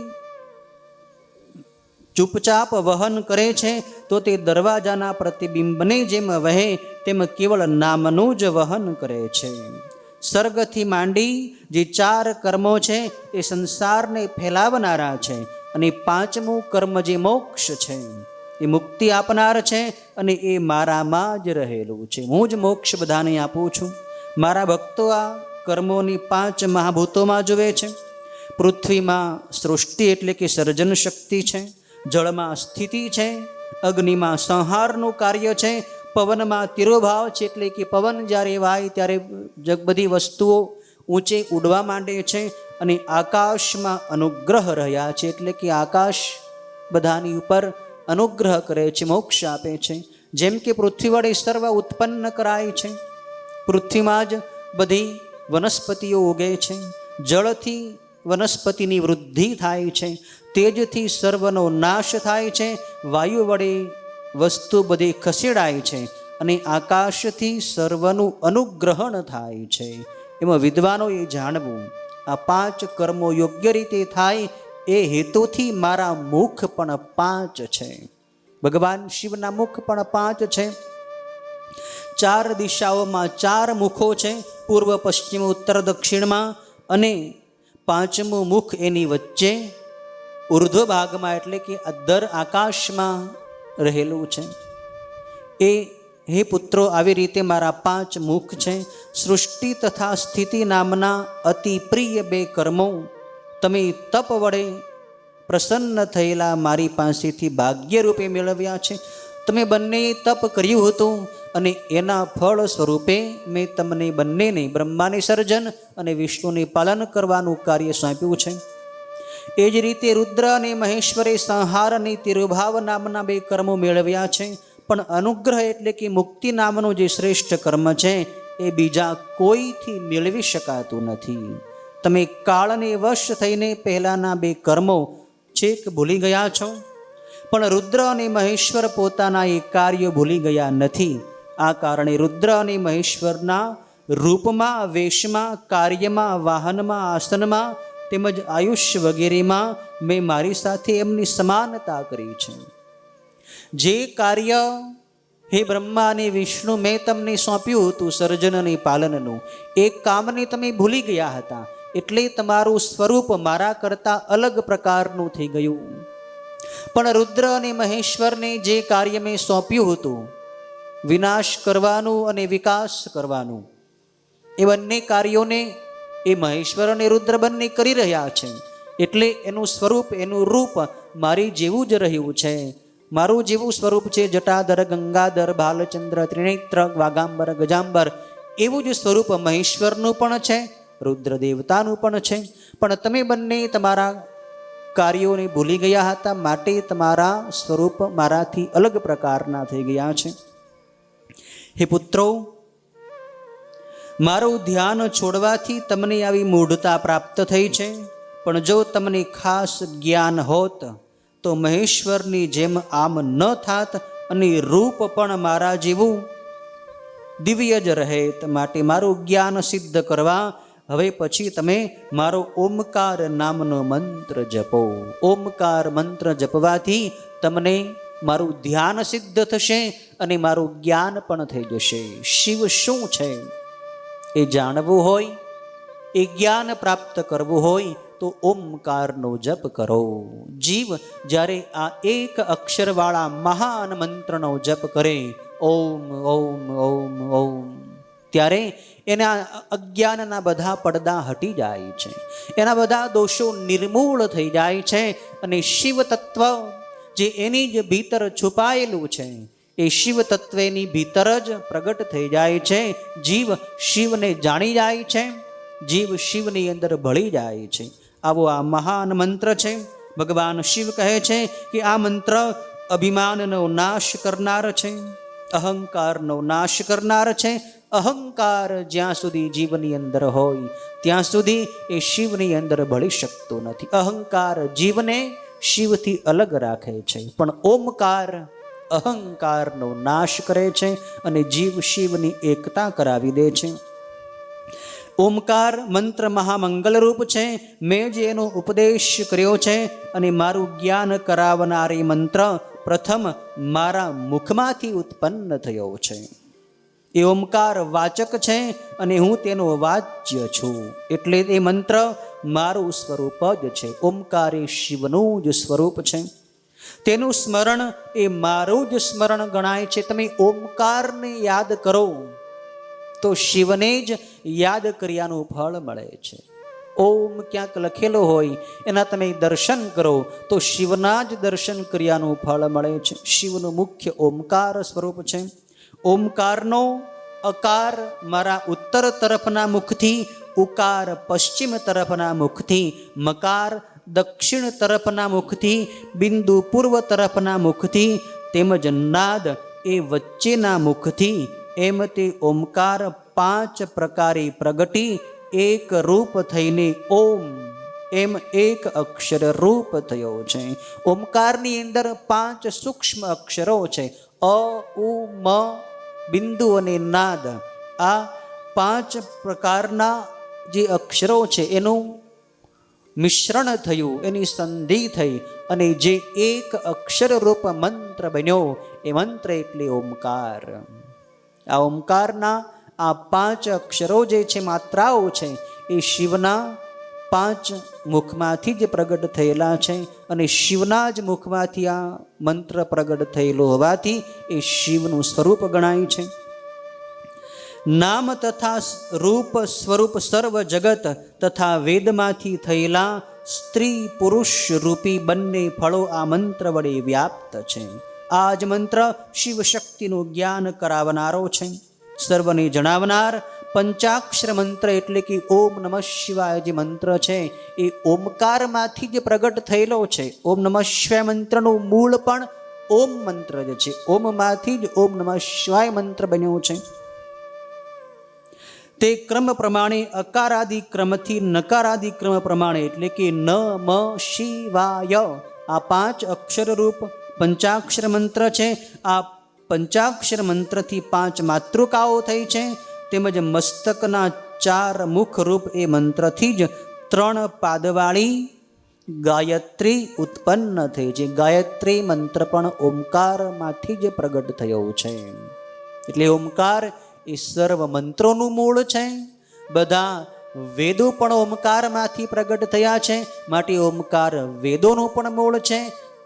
ચૂપચાપ વહન કરે છે તો તે દરવાજાના પ્રતિબિંબને જેમ વહે તેમ કેવળ નામનું જ વહન કરે છે. સર્ગથી માંડી જે 4 કર્મો છે એ સંસારને ફેલાવનારા છે. અને 5મું કર્મ જે મોક્ષ છે એ મુક્તિ આપનાર છે. અને એ મારામાં જ રહેલું છે. હું જ મોક્ષ બધાને આપું છું. મારા ભક્તો આ કર્મોની 5 મહાભૂતોમાં જુએ છે. પૃથ્વીમાં સૃષ્ટિ એટલે કે સર્જન શક્તિ છે. જળમાં સ્થિતિ છે. અગ્નિમાં સંહારનું કાર્ય છે. પવનમાં તિરોભાવ છે, એટલે કે પવન જ્યારે વાય ત્યારે બધી વસ્તુઓ ઊંચે ઉડવા માંડે છે અને આકાશમાં અનુગ્રહ રહ્યા છે, એટલે કે આકાશ બધાની ઉપર અનુગ્રહ કરે છે, મોક્ષ આપે છે. જેમ કે પૃથ્વી વડે સર્વ ઉત્પન્ન કરાય છે, પૃથ્વીમાં જ બધી વનસ્પતિઓ ઉગે છે, જળથી વનસ્પતિની વૃદ્ધિ થાય છે, તેજથી સર્વનો નાશ થાય છે, વાયુ વડે વસ્તુ બધી ખસેડાય છે અને આકાશથી સર્વનું અનુગ્રહણ થાય છે. એમાં વિદ્વાનોએ જાણવું, આ 5 કર્મો યોગ્ય રીતે થાય એ હેતુથી મારા મુખ પણ 5 છે. ભગવાન શિવના મુખ પણ 5 છે. 4 દિશાઓમાં 4 મુખો છે, પૂર્વ, પશ્ચિમ, ઉત્તર, દક્ષિણમાં, અને 5મું મુખ એની વચ્ચે ઉર્ધ્વ ભાગમાં, એટલે કે અધર આકાશમાં રહેલું છે. એ હે પુત્રો, આવી રીતે મારા 5 મુખ છે. સૃષ્ટિ તથા સ્થિતિ નામના અતિ પ્રિય 2 કર્મો તમે તપ વડે પ્રસન્ન થયેલા મારી પાસેથી ભાગ્ય રૂપે મેળવ્યા છે. તમે બંને તપ કર્યું હતું અને એના ફળ સ્વરૂપે મેં તમને બંનેને બ્રહ્માને સર્જન અને વિષ્ણુને પાલન કરવાનું કાર્ય સોંપ્યું છે. એ જ રીતે રુદ્ર અને મહેશ્વરે સંહાર અને તિરુભાવ નામના 2 કર્મો મેળવ્યા છે. પણ અનુગ્રહ એટલે કે મુક્તિ નામનું જે શ્રેષ્ઠ કર્મ છે એ બીજા કોઈથી મેળવી શકાતું નથી. તમે કાળને વશ થઈને પહેલાના 2 કર્મો છેક ભૂલી ગયા છો, પણ રુદ્ર અને મહેશ્વર પોતાના એ કાર્ય ભૂલી ગયા નથી. આ કારણે રુદ્ર અને મહેશ્વરના રૂપમાં, વેશમાં, કાર્યમાં, વાહનમાં, આસનમાં તેમજ આયુષ્ય વગેરેમાં મેં મારી સાથે એમની સમાનતા કરી છે. જે કાર્ય હે બ્રહ્મા અને વિષ્ણુ મેં તમને સોંપ્યું હતું સર્જન અને પાલનનું, એ કામને તમે ભૂલી ગયા હતા, એટલે તમારું સ્વરૂપ મારા કરતાં અલગ પ્રકારનું થઈ ગયું. પણ રુદ્ર અને મહેશ્વરને જે કાર્ય મેં સોંપ્યું હતું, વિનાશ કરવાનું અને વિકાસ કરવાનું, એ બંને કાર્યોને એ મહેશ્વર અને રુદ્ર બંને કરી રહ્યા છે. એટલે એનું સ્વરૂપ, એનું રૂપ મારી જેવું જ રહ્યું છે. મારું જેવું સ્વરૂપ છે, જટાધર, ગંગાધર, ભાલચંદ્ર, ત્રિનેત્ર, વાગાંબર, ગજાંબર, એવું જ સ્વરૂપ મહેશ્વરનું પણ છે, રુદ્ર દેવતાનું પણ છે. પણ તમે બંને તમારા કાર્યોને ભૂલી ગયા હતા, માટે તમારા સ્વરૂપ મારાથી અલગ પ્રકારના થઈ ગયા છે. હે પુત્રો, મારું ધ્યાન છોડવાથી તમને આવી મૂઢતા પ્રાપ્ત થઈ છે. પણ જો તમને ખાસ જ્ઞાન હોત તો મહેશ્વરની જેમ આમ ન થાત અને રૂપ પણ મારા જેવું દિવ્ય જ રહેત. માટે મારું જ્ઞાન સિદ્ધ કરવા હવે પછી તમે મારો ઓમકાર નામનો મંત્ર જપો. ઓમકાર મંત્ર જપવાથી તમને મારું ધ્યાન સિદ્ધ થશે અને મારું જ્ઞાન પણ થઈ જશે. શિવ શું છે એ જાણવું હોય, એ જ્ઞાન પ્રાપ્ત કરવું હોય તો ઓમકારનો જપ કરો. જીવ જ્યારે આ એક અક્ષરવાળા મહાન મંત્રનો જપ કરે, ઓમ ઓમ ઓમ ઓમ, ત્યારે એના અજ્ઞાનના બધા પડદા હટી જાય છે, એના બધા દોષો નિર્મૂળ થઈ જાય છે અને શિવ તત્વ જે એની જ ભીતર છુપાયેલું છે એ શિવ તત્વની ભીતર જ પ્રગટ થઈ જાય છે. જીવ શિવને જાણી જાય છે, જીવ શિવની અંદર ભળી જાય છે. આવો આ મહાન મંત્ર છે. ભગવાન શિવ કહે છે કે આ મંત્ર અભિમાનનો નાશ કરનાર છે, અહંકારનો નાશ કરનાર છે. અહંકાર જ્યાં સુધી જીવની અંદર હોય ત્યાં સુધી એ શિવની અંદર ભળી શકતો નથી. અહંકાર જીવને શિવથી અલગ રાખે છે, પણ ઓમકાર અહંકારનો નાશ કરે છે અને જીવ શિવની એકતા કરાવી દે છે. ઓમકાર મંત્ર મહામંગલ રૂપ છે. મેં જે એનો ઉપદેશ કર્યો છે અને મારું જ્ઞાન કરાવનારી મંત્ર પ્રથમ મારા મુખમાંથી ઉત્પન્ન થયો છે. એ ઓમકાર વાચક છે અને હું તેનો વાચ્ય છું, એટલે એ મંત્ર મારું સ્વરૂપ જ છે. ઓમકાર એ શિવનું જ સ્વરૂપ છે, તેનું સ્મરણ એ મારું જ સ્મરણ ગણાય છે. તમે ઓમકારને યાદ કરો તો શિવને જ યાદ કર્યાનું ફળ મળે છે. ઓમ ક્યાંક લખેલો હોય એના તમે દર્શન કરો તો શિવના જ દર્શન કર્યાનું ફળ મળે છે. શિવનું મુખ્ય ઓમકાર સ્વરૂપ છે. ઓમકારનો અકાર મારા ઉત્તર તરફના મુખથી, ઉકાર પશ્ચિમ તરફના મુખથી, મકાર દક્ષિણ તરફના મુખથી, બિંદુ પૂર્વ તરફના મુખથી, તેમજ નાદ એ વચ્ચેના મુખથી, એમ તે ઓમકાર 5 પ્રકારે પ્રગટી એક રૂપ થઈને ઓમ એમ એક અક્ષર રૂપ થયો છે. ઓમકારની અંદર 5 સૂક્ષ્મ અક્ષરો છે. અ, ઉ, મ, બિંદુ અને નાદ. આ 5 પ્રકારના જે અક્ષરો છે એનું મિશ્રણ થયું, એની સંધિ થઈ અને જે એક અક્ષર રૂપ મંત્ર બન્યો એ મંત્ર એટલે ઓમકાર. આ ઓમકારના આ 5 અક્ષરો જે છે, માત્રાઓ છે, એ શિવના 5 મુખમાંથી જ પ્રગટ થયેલા છે અને શિવના જ મુખમાંથી આ મંત્ર પ્રગટ થયેલો હોવાથી એ શિવનું સ્વરૂપ ગણાય છે. નામ તથા રૂપ સ્વરૂપ સર્વ જગત તથા વેદમાંથી થયેલા સ્ત્રી પુરુષ રૂપી બંને ફળો આ મંત્ર વડે વ્યાપ્ત છે. આ જ મંત્ર શિવ શક્તિનું જ્ઞાન કરાવનારો છે, સર્વને જણાવનાર પંચાક્ષર મંત્ર એટલે કે ઓમ નમઃ શિવાય જે મંત્ર છે એ ઓમકારમાંથી જ પ્રગટ થયેલો છે. ઓમ નમઃ શિવાય મંત્રનું મૂળ પણ ઓમ મંત્ર જ છે. ઓમમાંથી જ ઓમ નમઃ શિવાય મંત્ર બન્યો છે. તે ક્રમ પ્રમાણે અકારાદિ ક્રમથી નકારાદિ ક્રમ પ્રમાણે એટલે કે ન મ શિવાય આ 5 અક્ષર રૂપ પંચાક્ષર મંત્ર છે. આ પંચાક્ષર મંત્રથી 5 માતૃકાઓ થઈ છે. તેમજ મસ્તકના 4 મુખ રૂપ એ મંત્રથી જ 3 પાદવાળી ગાયત્રી ઉત્પન્ન થઈ છે. ગાયત્રી મંત્ર પણ ઓમકારમાંથી જ પ્રગટ થયો છે. એટલે ઓમકાર એ સર્વ મંત્રોનું મૂળ છે. બધા વેદો પણ ઓમકારમાંથી પ્રગટ થયા છે, માટે ઓમકાર વેદોનું પણ મૂળ છે.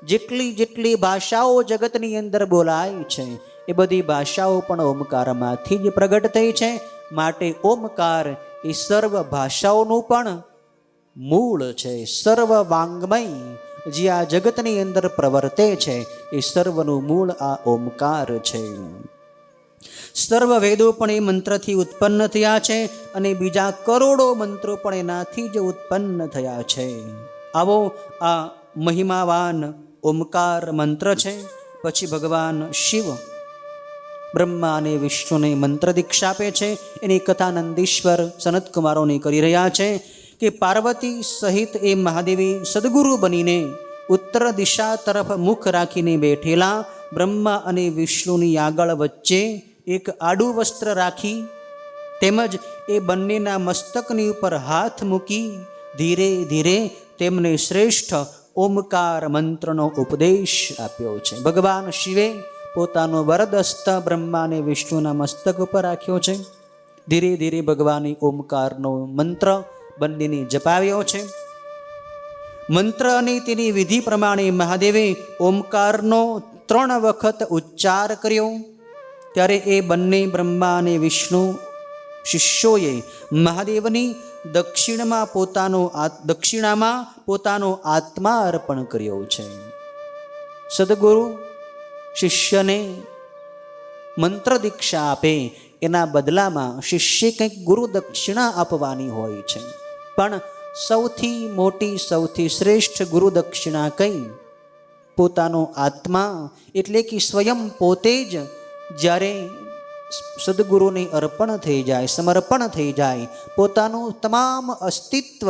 જેટલી ભાષાઓ જગતની અંદર બોલાય છે એ બધી ભાષાઓ પણ ઓમકારમાંથી જ પ્રગટ થઈ છે, માટે ઓમકાર એ સર્વ ભાષાઓનું પણ મૂળ છે. સર્વ વાંગ્મય જે આ જગતની અંદર પ્રવર્તે છે એ સર્વનું મૂળ આ ઓમકાર છે. સર્વ વેદો પણ એ મંત્રથી ઉત્પન્ન થયા છે અને બીજા કરોડો મંત્રો પણ એનાથી જ ઉત્પન્ન થયા છે. આવો આ મહિમાવાન ઓમકાર મંત્ર છે. પછી ભગવાન શિવ બ્રહ્મા અને વિષ્ણુને મંત્ર દીક્ષા આપે છે. એની કથા નંદીશ્વર સનતકુમારોને કરી રહ્યા છે કે પાર્વતી સહિત એ મહાદેવી સદગુરુ બનીને ઉત્તર દિશા તરફ મુખ રાખીને બેઠેલા બ્રહ્મા અને વિષ્ણુની આગળ વચ્ચે એક આડું વસ્ત્ર રાખી તેમજ એ બંનેના મસ્તકની ઉપર હાથ મૂકી ધીરે ધીરે તેમને શ્રેષ્ઠ ઓમકાર મંત્રનો ઉપદેશ આપ્યો છે. ભગવાન શિવે પોતાનો વરદસ્ત બ્રહ્મા અને વિષ્ણુના મસ્તક ઉપર રાખ્યો છે. ધીરે ધીરે ભગવાને ઓમકારનો મંત્ર બંનેને જપાવ્યો છે. મંત્ર અને તેની વિધિ પ્રમાણે મહાદેવે ઓમકારનો 3 વખત ઉચ્ચાર કર્યો. ત્યારે એ બંને બ્રહ્મા અને વિષ્ણુ શિષ્યોએ મહાદેવની દક્ષિણામાં પોતાનો આત્મા અર્પણ કર્યો છે. સદગુરુ શિષ્યને મંત્ર દીક્ષા આપે એના બદલામાં શિષ્ય કંઈક ગુરુ દક્ષિણા આપવાની હોય છે, પણ સૌથી મોટી સૌથી શ્રેષ્ઠ ગુરુ દક્ષિણા કઈ? પોતાનો આત્મા એટલે કે સ્વયં પોતે જ જ્યારે સદગુરુને અર્પણ થઈ જાય, સમર્પણ થઈ જાય, પોતાનું તમામ અસ્તિત્વ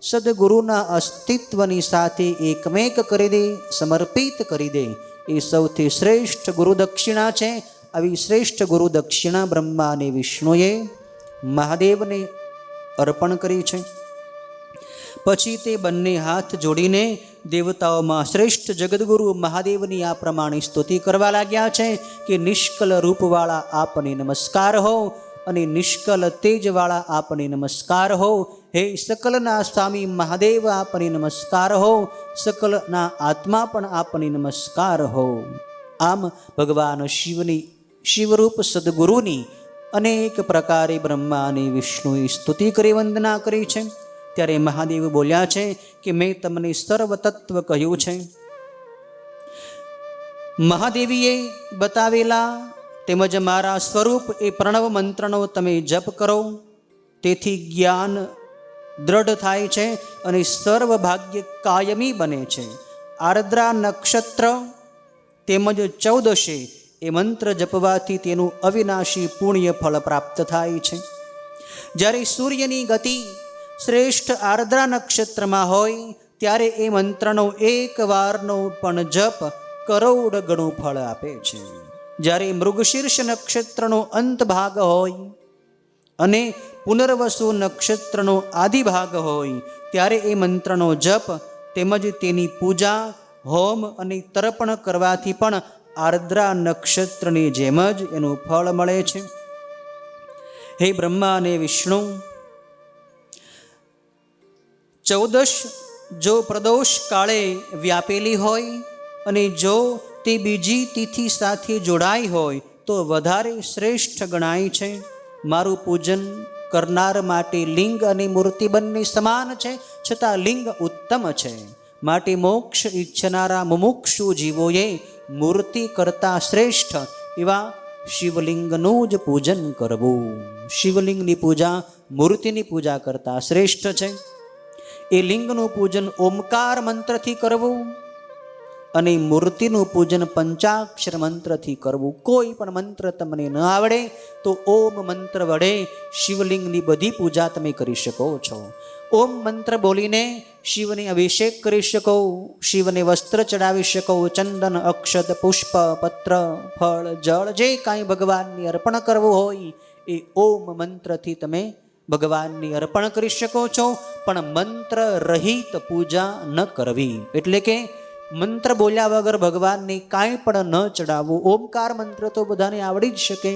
સદગુરુના અસ્તિત્વની સાથે એકમેક કરી દે, સમર્પિત કરી દે, એ સૌથી શ્રેષ્ઠ ગુરુ દક્ષિણા છે. આવી શ્રેષ્ઠ ગુરુ દક્ષિણા બ્રહ્મા અને વિષ્ણુએ મહાદેવને અર્પણ કરી છે. પછી તે બંને હાથ જોડીને દેવતાઓમાં શ્રેષ્ઠ જગદગુરુ મહાદેવની આ પ્રમાણે સ્તુતિ કરવા લાગ્યા છે કે નિષ્કલ રૂપવાળા આપને નમસ્કાર હો અને નિષ્કલ તેજવાળા આપને નમસ્કાર હો. હે સકલના સ્વામી મહાદેવ આપને નમસ્કાર હો, સકલના આત્મા પણ આપને નમસ્કાર હો. આમ ભગવાન શિવરૂપ સદગુરુની અનેક પ્રકારે બ્રહ્મા અને વિષ્ણુએ સ્તુતિ કરી વંદના કરી છે. ત્યારે મહાદેવ બોલ્યા છે કે મેં તમને સર્વ તત્વ કહ્યું છે. મહાદેવીએ બતાવેલા તેમજ મારા સ્વરૂપ એ પ્રણવ મંત્રનો તમે જપ કરો, તેથી જ્ઞાન દ્રઢ થાય છે અને સર્વ ભાગ્ય કાયમી બને છે. આર્દ્રા નક્ષત્ર તેમજ 14 એ મંત્ર જપવાથી તેનું અવિનાશી પુણ્ય ફળ પ્રાપ્ત થાય છે. જ્યારે સૂર્યની ગતિ શ્રેષ્ઠ આર્દ્રા નક્ષત્રમાં હોય ત્યારે એ મંત્રનો એક વારનો પણ જપ કરોડ ગણું ફળ આપે છે. જ્યારે મૃગશીર્ષ નક્ષત્રનો અંત ભાગ હોય અને પુનર્વસુ નક્ષત્રનો આદિ ભાગ હોય ત્યારે એ મંત્રનો જપ તેમજ તેની પૂજા, હોમ અને તર્પણ કરવાથી પણ આર્દ્રા નક્ષત્રની જેમ જ એનું ફળ મળે છે. હે બ્રહ્મા અને વિષ્ણુ, 14 જો પ્રદોષ કાળે વ્યાપેલી હોય અને જો તે બીજી તિથિ સાથે જોડાઈ હોય તો વધારે શ્રેષ્ઠ ગણાય છે. મારું પૂજન કરનાર માટે લિંગ અને મૂર્તિ બંને સમાન છે, છતાં લિંગ ઉત્તમ છે. માટે મોક્ષ ઈચ્છનારા મુમુક્ષુ જીવોએ મૂર્તિ કરતાં શ્રેષ્ઠ એવા શિવલિંગનું જ પૂજન કરવું. શિવલિંગની પૂજા મૂર્તિની પૂજા કરતાં શ્રેષ્ઠ છે. એ લિંગનું પૂજન ઓમકાર મંત્રથી કરવું અને મૂર્તિનું પૂજન પંચાક્ષર મંત્રથી કરવું. કોઈ પણ મંત્ર તમને ન આવડે તો ઓમ મંત્ર વડે શિવલિંગની બધી પૂજા તમે કરી શકો છો. ઓમ મંત્ર બોલીને શિવને અભિષેક કરી શકો, શિવને વસ્ત્ર ચડાવી શકો, ચંદન, અક્ષત, પુષ્પ, પત્ર, ફળ, જળ જે કાંઈ ભગવાનને અર્પણ કરવું હોય એ ઓમ મંત્રથી તમે ભગવાનની અર્પણ કરી શકો છો. પણ મંત્ર રહિત પૂજા ન કરવી, એટલે કે મંત્ર બોલ્યા વગર ભગવાનને કાંઈ પણ ન ચડાવવું. ઓમકાર મંત્ર તો બધાને આવડી જ શકે,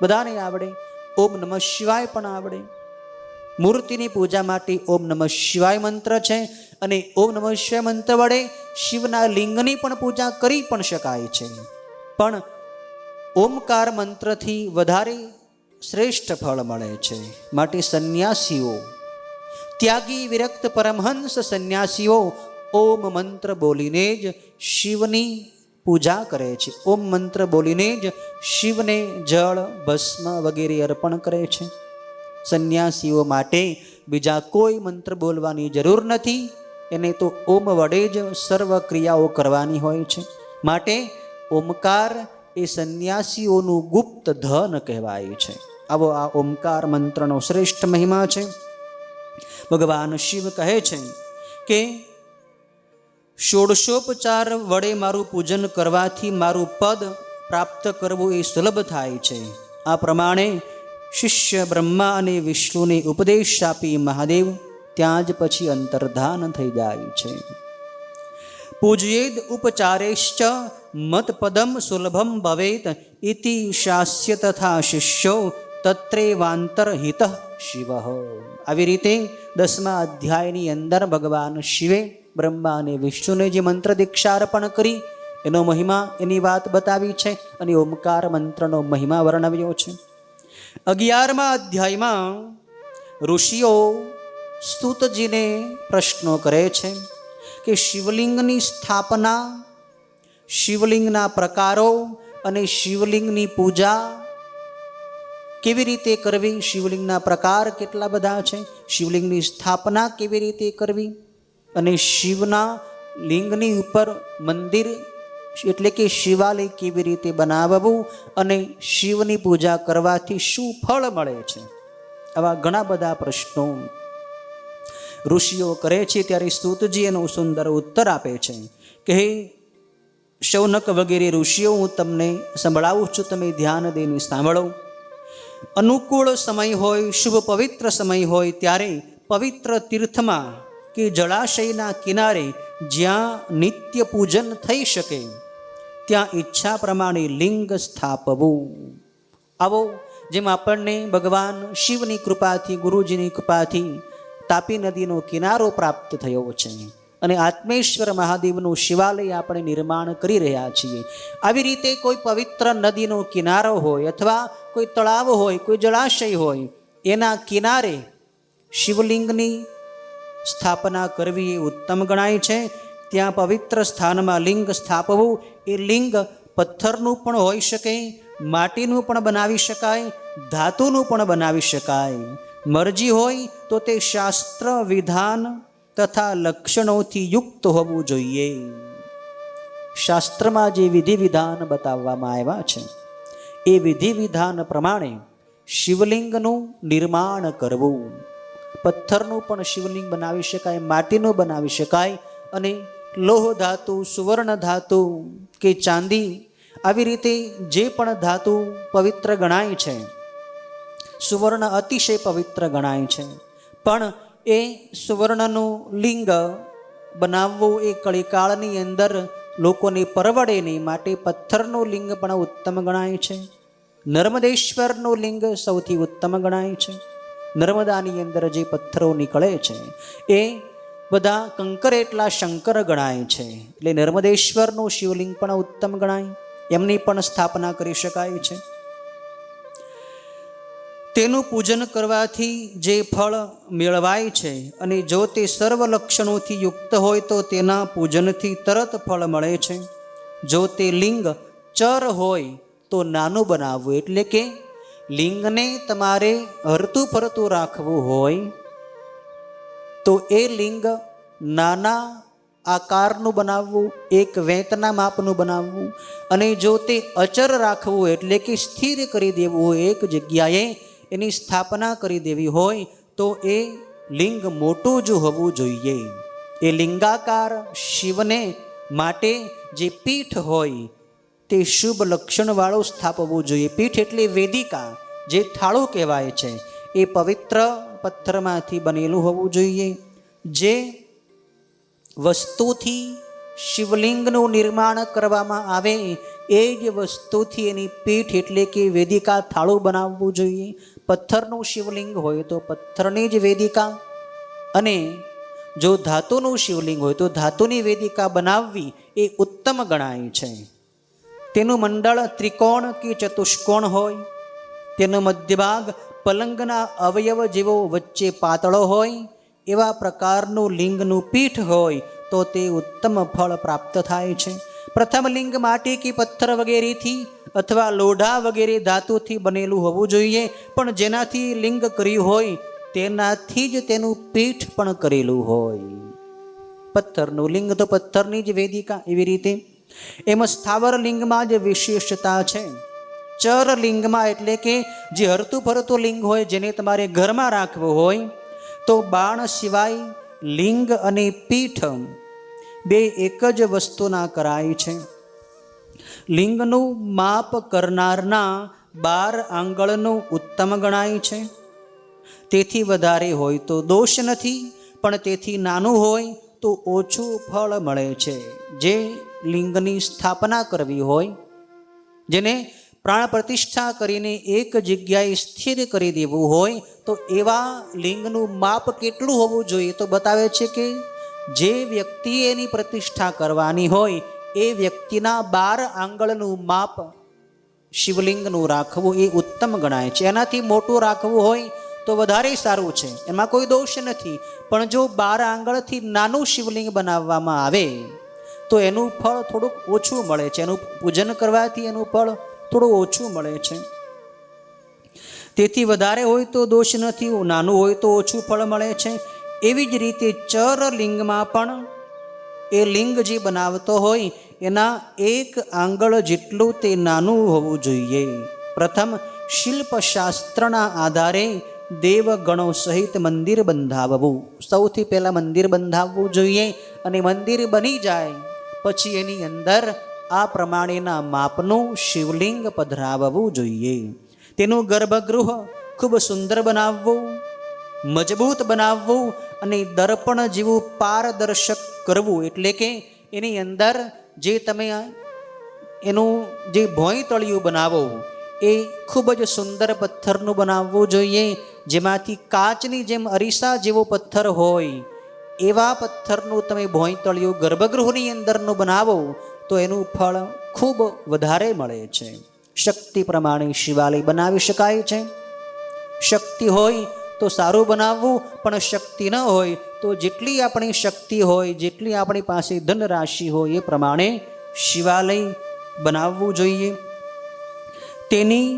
બધાને આવડે. ઓમ નમઃ શિવાય પણ આવડે. મૂર્તિની પૂજા માટે ઓમ નમઃ શિવાય મંત્ર છે અને ઓમ નમઃ શિવાય મંત્ર વડે શિવના લિંગની પણ પૂજા કરી પણ શકાય છે. પણ ઓમકાર મંત્રથી વધારે શ્રેષ્ઠ ફળ મળે છે. માટે સંન્યાસીઓ, ત્યાગી વિરક્ત પરમહંસ સંન્યાસીઓ ઓમ મંત્ર બોલીને જ શિવની પૂજા કરે છે. ઓમ મંત્ર બોલીને જ શિવને જળ, ભસ્મ વગેરે અર્પણ કરે છે. સંન્યાસીઓ માટે બીજા કોઈ મંત્ર બોલવાની જરૂર નથી, એને તો ઓમ વડે જ સર્વ ક્રિયાઓ કરવાની હોય છે. માટે ઓમકાર એ સંન્યાસીઓનું ગુપ્ત ધન કહેવાય છે. આવો આ ઓમકાર મંત્રનો શ્રેષ્ઠ મહિમા છે. ભગવાન શિવ કહે છે કે ષોડશોપચાર વડે મારું પૂજન કરવાથી મારું પદ પ્રાપ્ત કરવું એ સુલભ થાય છે. આ પ્રમાણે શિષ્ય બ્રહ્મા અને વિષ્ણુને ઉપદેશ આપી મહાદેવ ત્યાં જ પછી અંતર્ધાન થઈ જાય છે. પૂજયેદ ઉપચારેશ્ચ મત પદમ સુલભમ ભવેત ઇતિ શાસ્ય તથા શિષ્યો તત્રેવાંતરહિત શિવ. આવી રીતે 10મા અધ્યાયની અંદર ભગવાન શિવે બ્રહ્મા અને વિષ્ણુને જે મંત્ર દીક્ષા અર્પણ કરી એનો મહિમા, એની વાત બતાવી છે અને ઓમકાર મંત્રનો મહિમા વર્ણવ્યો છે. 11મા અધ્યાયમાં ઋષિઓ સ્તુતજીને પ્રશ્નો કરે છે કે શિવલિંગની સ્થાપના, શિવલિંગના પ્રકારો અને શિવલિંગની પૂજા કેવી રીતે કરવી, શિવલિંગના પ્રકાર કેટલા બધા છે, શિવલિંગની સ્થાપના કેવી રીતે કરવી અને શિવના લિંગની ઉપર મંદિર એટલે કે શિવાલય કેવી રીતે બનાવવું અને શિવની પૂજા કરવાથી શું ફળ મળે છે. આવા ઘણા બધા પ્રશ્નો ઋષિઓ કરે છે. ત્યારે સ્તુતજી એનો સુંદર ઉત્તર આપે છે કે હે શૌનક વગેરે ઋષિઓ, હું તમને સંભળાવું છું, તમે ધ્યાન દઈને સાંભળો. અનુકૂળ સમય હોય, શુભ પવિત્ર સમય હોય ત્યારે પવિત્ર તીર્થમાં કે જળાશયના કિનારે જ્યાં નિત્ય પૂજન થઈ શકે ત્યાં ઈચ્છા પ્રમાણે લિંગ સ્થાપવું. આવો જેમ આપણને ભગવાન શિવની કૃપાથી, ગુરુજીની કૃપાથી તાપી નદીનો કિનારો પ્રાપ્ત થયો છે અને આત્મેશ્વર મહાદેવનું શિવાલય આપણે નિર્માણ કરી રહ્યા છીએ. આવી રીતે કોઈ પવિત્ર નદીનો કિનારો હોય અથવા કોઈ તળાવ હોય, કોઈ જળાશય હોય, એના કિનારે શિવલિંગની સ્થાપના કરવી એ ઉત્તમ ગણાય છે. ત્યાં પવિત્ર સ્થાનમાં લિંગ સ્થાપવું. એ લિંગ પથ્થરનું પણ હોઈ શકે, માટીનું પણ બનાવી શકાય, ધાતુનું પણ બનાવી શકાય. મરજી હોય તો તે શાસ્ત્ર વિધાન તથા લક્ષણોથી યુક્ત હોવું જોઈએ. શાસ્ત્રમાં જે વિધિ વિધાન બતાવવામાં આવ્યા છે એ વિધિ વિધાન પ્રમાણે શિવલિંગનું નિર્માણ કરવું. પથ્થરનું પણ શિવલિંગ બનાવી શકાય, માટીનું બનાવી શકાય, અને લોહ ધાતુ, સુવર્ણ ધાતુ કે ચાંદી, આવી રીતે જે પણ ધાતુ પવિત્ર ગણાય છે, સુવર્ણ અતિશય પવિત્ર ગણાય છે, પણ એ સુવર્ણનું લિંગ બનાવવું એ કળીકાળની અંદર લોકોને પરવડે નહીં, માટે પથ્થરનું લિંગ પણ ઉત્તમ ગણાય છે. નર્મદેશ્વરનું લિંગ સૌથી ઉત્તમ ગણાય છે. નર્મદાની અંદર જે પથ્થરો નીકળે છે એ બધા કંકર એટલા શંકર ગણાય છે, એટલે નર્મદેશ્વરનું શિવલિંગ પણ ઉત્તમ ગણાય, એમની પણ સ્થાપના કરી શકાય છે. તેનું પૂજન કરવાથી જે ફળ મેળવાય છે, અને જો તે સર્વ લક્ષણોથી યુક્ત હોય તો તેના પૂજનથી તરત ફળ મળે છે. જો તે લિંગ ચર હોય તો નાનું બનાવવું, એટલે કે લિંગને તમારે હરતું ફરતું રાખવું હોય તો એ લિંગ નાના આકારનું બનાવવું, એક વેંતના માપનું બનાવવું. અને જો તે અચર રાખવું એટલે કે સ્થિર કરી દેવું હોય, એક જગ્યાએ એની સ્થાપના કરી દેવી હોય તો એ લિંગ મોટું જ હોવું જોઈએ. એ લિંગાકાર શિવને માટે જે પીઠ હોય તે શુભ લક્ષણવાળું સ્થાપવું જોઈએ. પીઠ એટલે વેદિકા, જે થાળું કહેવાય છે, એ પવિત્ર પથ્થરમાંથી બનેલું હોવું જોઈએ. જે વસ્તુથી શિવલિંગનું નિર્માણ કરવામાં આવે એ જ વસ્તુથી એની પીઠ એટલે કે વેદિકા થાળું બનાવવું જોઈએ. પથ્થરનું શિવલિંગ હોય તો પથ્થરની જ વેદિકા, અને જો ધાતુનું શિવલિંગ હોય તો ધાતુની વેદિકા બનાવવી એ ઉત્તમ ગણાય છે. તેનું મંડળ ત્રિકોણ કે ચતુષ્કોણ હોય, તેનો મધ્યભાગ પલંગના અવયવ જેવો વચ્ચે પાતળો હોય, એવા પ્રકારનું લિંગનું પીઠ હોય તો તે ઉત્તમ ફળ પ્રાપ્ત થાય છે. પ્રથમ લિંગ માટી કે પથ્થર વગેરેથી અથવા લોઢા વગેરે ધાતુથી બનેલું હોવું જોઈએ, પણ જેનાથી લિંગ કર્યું હોય તેનાથી જ તેનું પીઠ પણ કરેલું હોય. પથ્થરનું લિંગ તો પથ્થરની જ વેદિકા, એવી રીતે એમાં સ્થાવર લિંગમાં જ વિશેષતા છે. ચર લિંગમાં એટલે કે જે હરતું ફરતું લિંગ હોય, જેને તમારે ઘરમાં રાખવું હોય તો બાણ સિવાય લિંગ અને પીઠ બે એક જ વસ્તુના કરાય છે. લિંગનું માપ કરનારના 12 આંગળનું ઉત્તમ ગણાય છે. તેથી વધારે હોય તો દોષ નથી, પણ તેથી નાનું હોય તો ઓછું ફળ મળે છે. જે લિંગની સ્થાપના કરવી હોય, જેને પ્રાણ પ્રતિષ્ઠા કરીને એક જગ્યાએ સ્થિર કરી દેવું હોય, તો એવા લિંગનું માપ કેટલું હોવું જોઈએ તો બતાવે છે કે જે વ્યક્તિએ એની પ્રતિષ્ઠા કરવાની હોય એ વ્યક્તિના 12 આંગળનું માપ શિવલિંગનું રાખવું એ ઉત્તમ ગણાય છે. એનાથી મોટું રાખવું હોય તો વધારે સારું છે, એમાં કોઈ દોષ નથી. પણ જો 12 આંગળથી નાનું શિવલિંગ બનાવવામાં આવે તો એનું ફળ થોડુંક ઓછું મળે છે. એનું પૂજન કરવાથી એનું ફળ થોડું ઓછું મળે છે. તેથી વધારે હોય તો દોષ નથી, નાનું હોય તો ઓછું ફળ મળે છે. એવી જ રીતે ચર લિંગમાં પણ એ લિંગ જે બનાવતો હોય એના 1 આંગળ જેટલું તે નાનું હોવું જોઈએ. પ્રથમ શિલ્પશાસ્ત્રના આધારે દેવગણો સહિત મંદિર બંધાવવું. સૌથી પહેલાં મંદિર બંધાવવું જોઈએ, અને મંદિર બની જાય પછી એની અંદર આ પ્રમાણેના માપનું શિવલિંગ પધરાવવું જોઈએ. તેનું ગર્ભગૃહ ખૂબ સુંદર બનાવવું, મજબૂત બનાવવું, અને દર્પણ જેવું પારદર્શક કરવું. એટલે કે એની અંદર જે તમે એનું જે ભોંય તળિયું બનાવો એ ખૂબ જ સુંદર પથ્થરનું બનાવવું જોઈએ, જેમાંથી કાચની જેમ અરીસા જેવો પથ્થર હોય એવા પથ્થરનું તમે ભોંય તળિયું ગર્ભગૃહની અંદરનું બનાવો તો એનું ફળ ખૂબ વધારે મળે છે. શક્તિ પ્રમાણે શિવાલય બનાવી શકાય છે. શક્તિ હોય તો સારું બનાવવું, પણ શક્તિ ન હોય તો જેટલી આપણી શક્તિ હોય, જેટલી આપણી પાસે ધન રાશિ હોય એ પ્રમાણે શિવાલય બનાવવું જોઈએ. તેની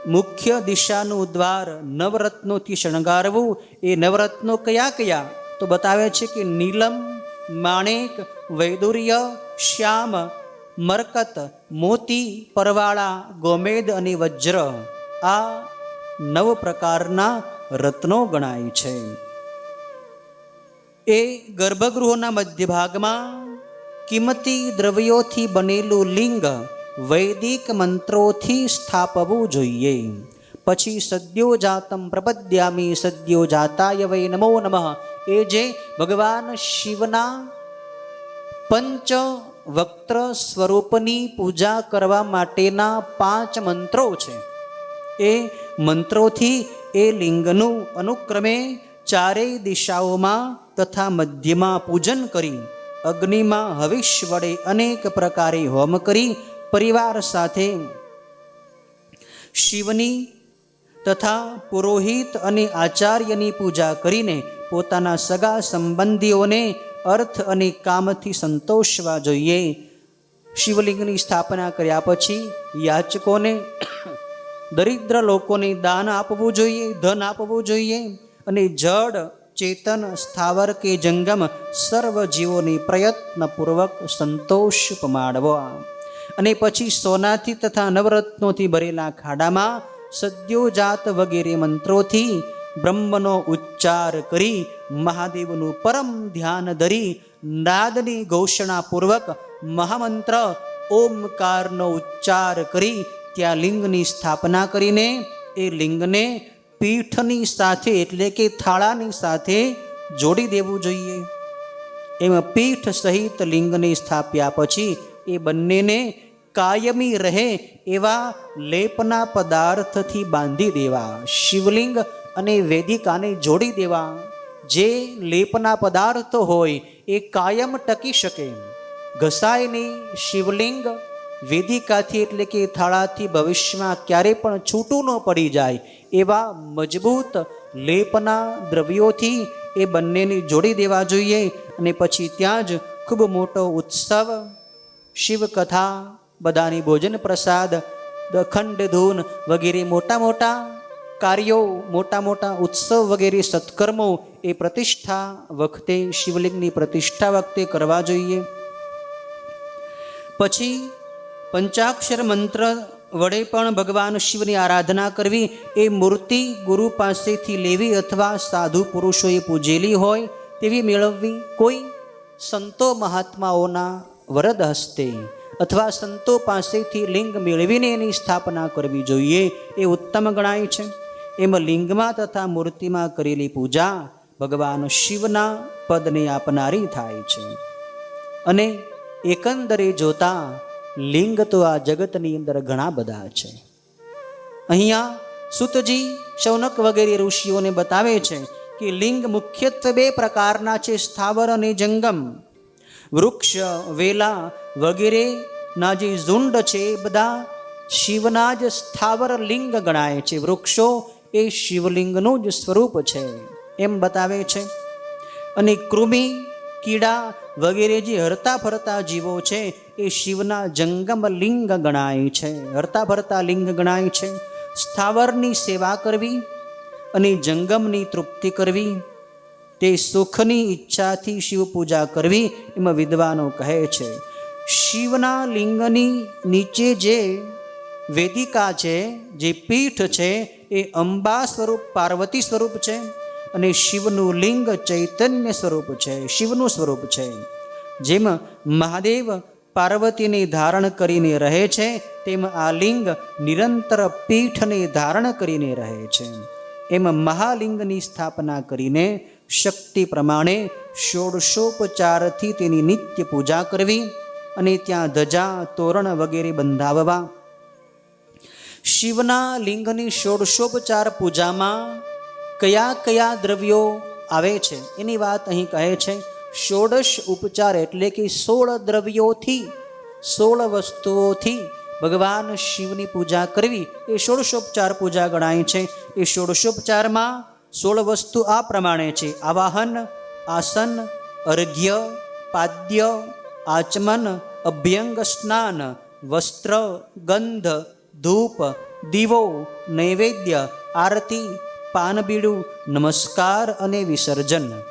મુખ્ય દિશાનું દ્વાર નવરત્નોથી શણગારવું. એ નવરત્નો કયા કયા? તો બતાવે છે કે નીલમ, માણેક, વૈદુર્ય, શ્યામ, મરકત, મોતી, પરવાળા, ગોમેદ અને વજ્ર, આ 9 પ્રકારના રત્નો ગણાય છે. એ ગર્ભગૃહોના મધ્ય ભાગમાં કિંમતી દ્રવ્યોથી બનેલું લિંગ વૈદિક મંત્રોથી સ્થાપવું જોઈએ. પછી સદ્યો જાતમ પ્રપદ્યામી સદ્યો જાતાય વૈ નમો નમઃ, એ જે ભગવાન શિવના પંચ વક્ત્ર સ્વરૂપની પૂજા કરવા માટેના 5 મંત્રો છે. એ મંત્રોથી એ લિંગનું અનુક્રમે 4 દિશાઓમાં તથા મધ્યમાં પૂજન કરી, અગ્નિમાં હવિષ વડે અનેક પ્રકારે હોમ કરી, પરિવાર સાથે શિવની તથા પુરોહિત અને આચાર્યની પૂજા કરીને પોતાના સગા સંબંધીઓને અર્થ અને કામથી સંતોષવા જોઈએ. શિવલિંગની સ્થાપના કર્યા પછી યાચકોને, દરિદ્ર લોકોને દાન આપવું જોઈએ, ધન આપવું જોઈએ. અને જડ, ચેતન, સ્થાવર કે જંગમ સર્વ જીવોને પ્રયત્નપૂર્વક સંતોષ પમાડવા. અને પછી સોનાથી તથા નવરત્નોથી ભરેલા ખાડામાં સદ્યોજાત વગેરે મંત્રોથી બ્રહ્મનો ઉચ્ચાર કરી, મહાદેવનું પરમ ધ્યાન ધરી, નાદની ઘોષણાપૂર્વક મહામંત્ર ઓમકારનો ઉચ્ચાર કરી ત્યાં લિંગની સ્થાપના કરીને એ લિંગને પીઠની સાથે એટલે કે થાળાની સાથે જોડી દેવું જોઈએ. એમાં પીઠ સહિત લિંગને સ્થાપ્યા પછી એ બંનેને કાયમી રહે એવા લેપના પદાર્થથી બાંધી દેવા. શિવલિંગ અને વેદિકાને જોડી દેવા. જે લેપના પદાર્થો હોય એ કાયમ ટકી શકે, ઘસાય નહીં. શિવલિંગ વેદિકાથી એટલે કે થાળાથી ભવિષ્યમાં ક્યારે પણ છૂટું ન પડી જાય એવા મજબૂત લેપના દ્રવ્યોથી એ બંનેને જોડી દેવા જોઈએ. અને પછી ત્યાં જ ખૂબ મોટો ઉત્સવ, શિવકથા, બધાની ભોજન પ્રસાદ, અખંડ ધૂન વગેરે મોટા મોટા કાર્યો, મોટા મોટા ઉત્સવ વગેરે સત્કર્મો એ પ્રતિષ્ઠા વખતે, શિવલિંગની પ્રતિષ્ઠા વખતે કરવા જોઈએ. પછી પંચાક્ષર મંત્ર વડે પણ ભગવાન શિવની આરાધના કરવી. એ મૂર્તિ ગુરુ પાસેથી લેવી અથવા સાધુ પુરુષોએ પૂજેલી હોય તેવી મેળવવી. કોઈ સંતો મહાત્માઓના વરદ હસ્તે અથવા સંતો પાસેથી લિંગ મેળવીને એની સ્થાપના કરવી જોઈએ. એ ઉત્તમ ગણાય છે. એમ લિંગમાં તથા મૂર્તિમાં કરેલી પૂજા ભગવાન શિવના પદને આપનારી થાય છે. અને એકંદરે જોતા લિંગ તો આ જગતની અંદર ઘણા બધા છે. અહીંયા સુતજી, શૌનક વગેરે ઋષિઓને બતાવે છે કે લિંગ મુખ્યત્વે 2 પ્રકારના છે, સ્થાવર અને જંગમ. વૃક્ષ, વેલા વગેરેના જે ઝુંડ છે એ બધા શિવના જ સ્થાવર લિંગ ગણાય છે. વૃક્ષો એ શિવલિંગનું જ સ્વરૂપ છે એમ બતાવે છે. અને કૃમિ, કીડા વગેરે જે હરતા ફરતા જીવો છે એ શિવના જંગમ લિંગ ગણાય છે, હરતા ફરતા લિંગ ગણાય છે. સ્થાવરની સેવા કરવી અને જંગમની તૃપ્તિ કરવી, તે સુખની ઈચ્છાથી શિવ પૂજા કરવી એમાં વિદ્વાનો કહે છે. શિવના લિંગની નીચે જે વેદિકા છે, જે પીઠ છે, એ અંબા સ્વરૂપ, પાર્વતી સ્વરૂપ છે. અને શિવનું લિંગ ચૈતન્ય સ્વરૂપ છે, શિવનું સ્વરૂપ છે. જેમ મહાદેવ પાર્વતીને ધારણ કરીને રહે છે તેમ આ લિંગ નિરંતર પીઠને ધારણ કરીને રહે છે. એમ મહાલિંગની સ્થાપના કરીને શક્તિ પ્રમાણે ષોડશોપચારથી તેની નિત્ય પૂજા કરવી અને ત્યાં ધજા, તોરણ વગેરે બંધાવવા. શિવના લિંગની ષોડશોપચાર પૂજામાં કયા કયા દ્રવ્યો આવે છે એની વાત અહીં કહે છે. ષોડશ ઉપચાર એટલે કે 16 દ્રવ્યોથી, 16 વસ્તુઓથી ભગવાન શિવની પૂજા કરવી એ ષોડશોપચાર પૂજા ગણાય છે. એ ષોડશોપચારમાં 16 વસ્તુ આ પ્રમાણે છે: આવાહન, આસન, અર્ઘ્ય, પાદ્ય, આચમન, અભ્યંગ સ્નાન, વસ્ત્ર, ગંધ, ધૂપ, દીવો, નૈવેદ્ય, આરતી, પાનબીડું, નમસ્કાર અને વિસર્જન,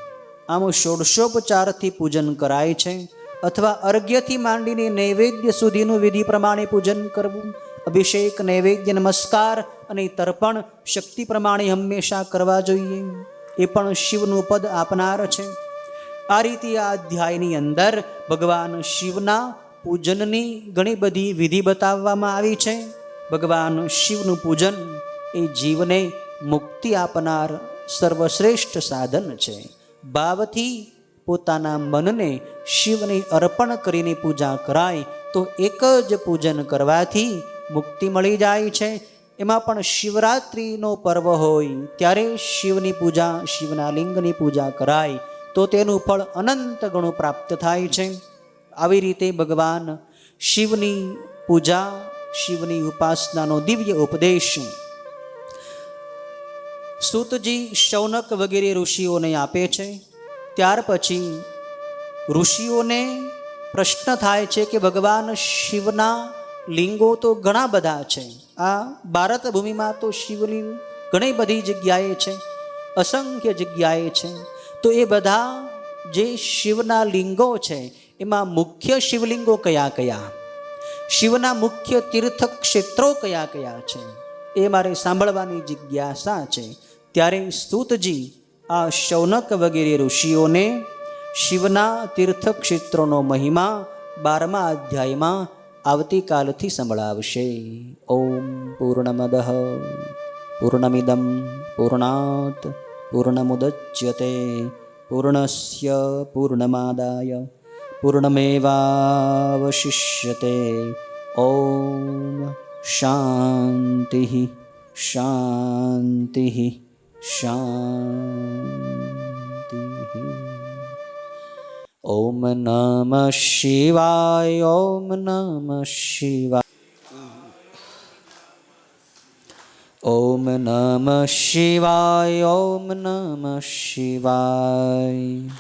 આમ ષોડશોપચારથી પૂજન કરાય છે. અથવા અર્ઘ્યથી માંડીને નૈવેદ્ય સુધીનું વિધિ પ્રમાણે પૂજન કરવું. અભિષેક, નૈવેદ્ય, નમસ્કાર અને તર્પણ શક્તિ પ્રમાણે હંમેશા કરવા જોઈએ. એ પણ શિવનું પદ આપનાર છે. આ રીતે આ અધ્યાયની અંદર ભગવાન શિવના પૂજનની ઘણી બધી વિધિ બતાવવામાં આવી છે. ભગવાન શિવનું પૂજન એ જીવને મુક્તિ આપનાર સર્વશ્રેષ્ઠ સાધન છે. ભાવથી પોતાના મનને શિવને અર્પણ કરીને પૂજા કરાય તો એક જ પૂજન કરવાથી મુક્તિ મળી જાય છે. એમાં પણ શિવરાત્રિનો પર્વ હોય ત્યારે શિવની પૂજા, શિવના લિંગની પૂજા કરાય તો તેનું ફળ અનંત ગણું પ્રાપ્ત થાય છે. આવી રીતે ભગવાન શિવની પૂજા, શિવની ઉપાસનાનો દિવ્ય ઉપદેશ સૂતજી, શૌનક વગેરે ઋષિઓને આપે છે. ત્યાર પછી ઋષિઓને પ્રશ્ન થાય છે કે ભગવાન શિવના લિંગો તો ઘણા બધા છે. આ ભારત ભૂમિમાં તો શિવલિંગ ઘણી બધી જગ્યાએ છે, અસંખ્ય જગ્યાએ છે. તો એ બધા જે શિવના લિંગો છે એમાં મુખ્ય શિવલિંગો કયા કયા, શિવના મુખ્ય તીર્થ ક્ષેત્રો કયા કયા છે, એ મારે સાંભળવાની જિજ્ઞાસા છે. ત્યારે સૂતજી આ શૌનક વગેરે ઋષિઓને શિવના તીર્થક્ષેત્રોનો મહિમા 12મા અધ્યાયમાં આવતીકાલથી સંભળાવશે. ઓમ પૂર્ણમદ પૂર્ણમિદમ પૂર્ણાત પૂર્ણમુદચ્યતે પૂર્ણસ્ય પૂર્ણમાદાય પૂર્ણમેવાવશિષ્યતે. ઓમ શાંતિ શાંતિ શાંતિ. ઓમ નમઃ શિવાય. ઓમ નમઃ શિવાય. ઓમ નમઃ શિવાય. ઓમ નમઃ શિવાય.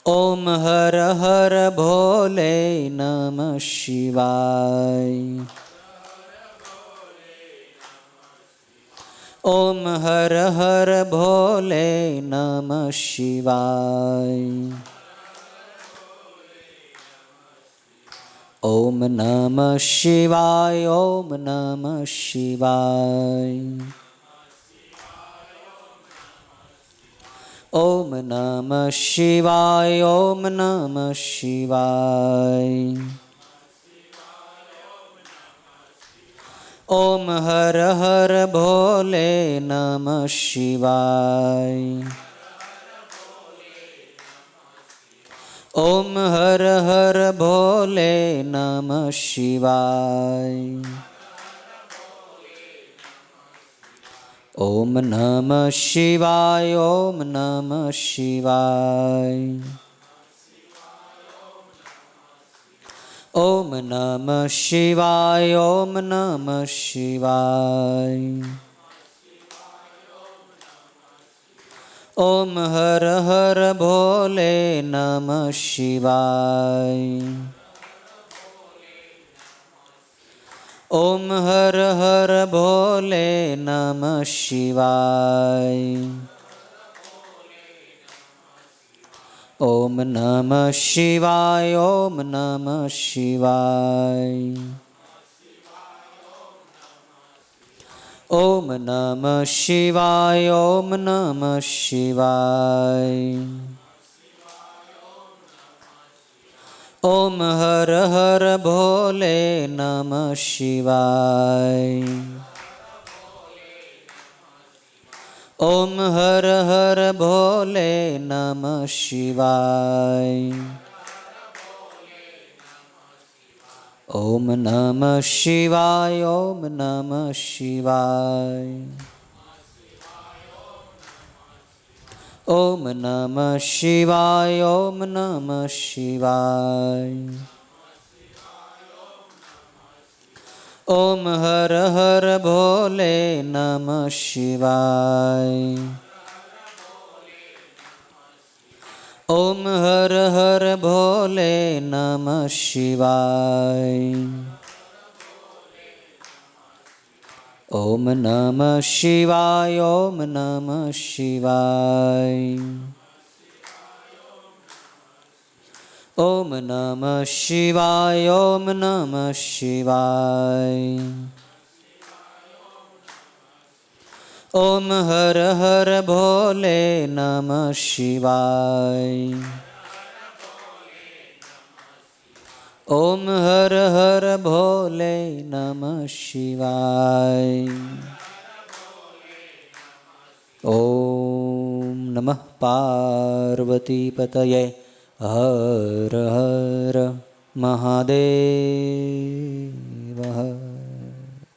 ઓમ હર હર ભોલે નમઃ શિવાય. ઓમ હર હર ભોલે નમઃ શિવાય. ઓમ નમઃ શિવાય. ઓમ નમઃ શિવાય. ઓમ નમઃ શિવાય. ઓમ નમઃ શિવાય. ઓમ હર હર ભોલે નમઃ શિવાય. ઓમ હર હર ભોલે નમઃ શિવાય. ઓમ નમઃ શિવાય. ઓમ નમઃ શિવાય. ઓમ નમઃ શિવાય. ઓમ નમઃ શિવાય. ઓમ હર હર ભોલે નમઃ શિવાય. ઓમ હર હર ભોલે નમઃ શિવાય. ઓમ નમઃ શિવાય. ઓમ નમઃ શિવાય. ઓમ નમઃ શિવાય. ઓમ નમઃ શિવાય. ઓમ હર હર ભોલે નમઃ શિવાય. ઓમ હર હર ભોલે નમઃ શિવાય. ઓમ નમઃ શિવાય. ઓમ નમઃ શિવાય. ઓમ નમઃ શિવાય. ઓમ નમઃ શિવાય. ઓમ હર હર ભોલે નમઃ શિવાય. ઓમ હર હર ભોલે નમઃ શિવાય. ઓમ નમઃ શિવાય. ઓમ નમઃ શિવાય. ઓમ નમઃ શિવાય. ઓમ નમઃ શિવાય. ઓમ હર હર ભોલે નમઃ શિવાય. ઓમ હર હર ભોલે નમઃ શિવાય. ઓમ નમઃ પાર્વતી પતયે. હર હર મહાદેવ.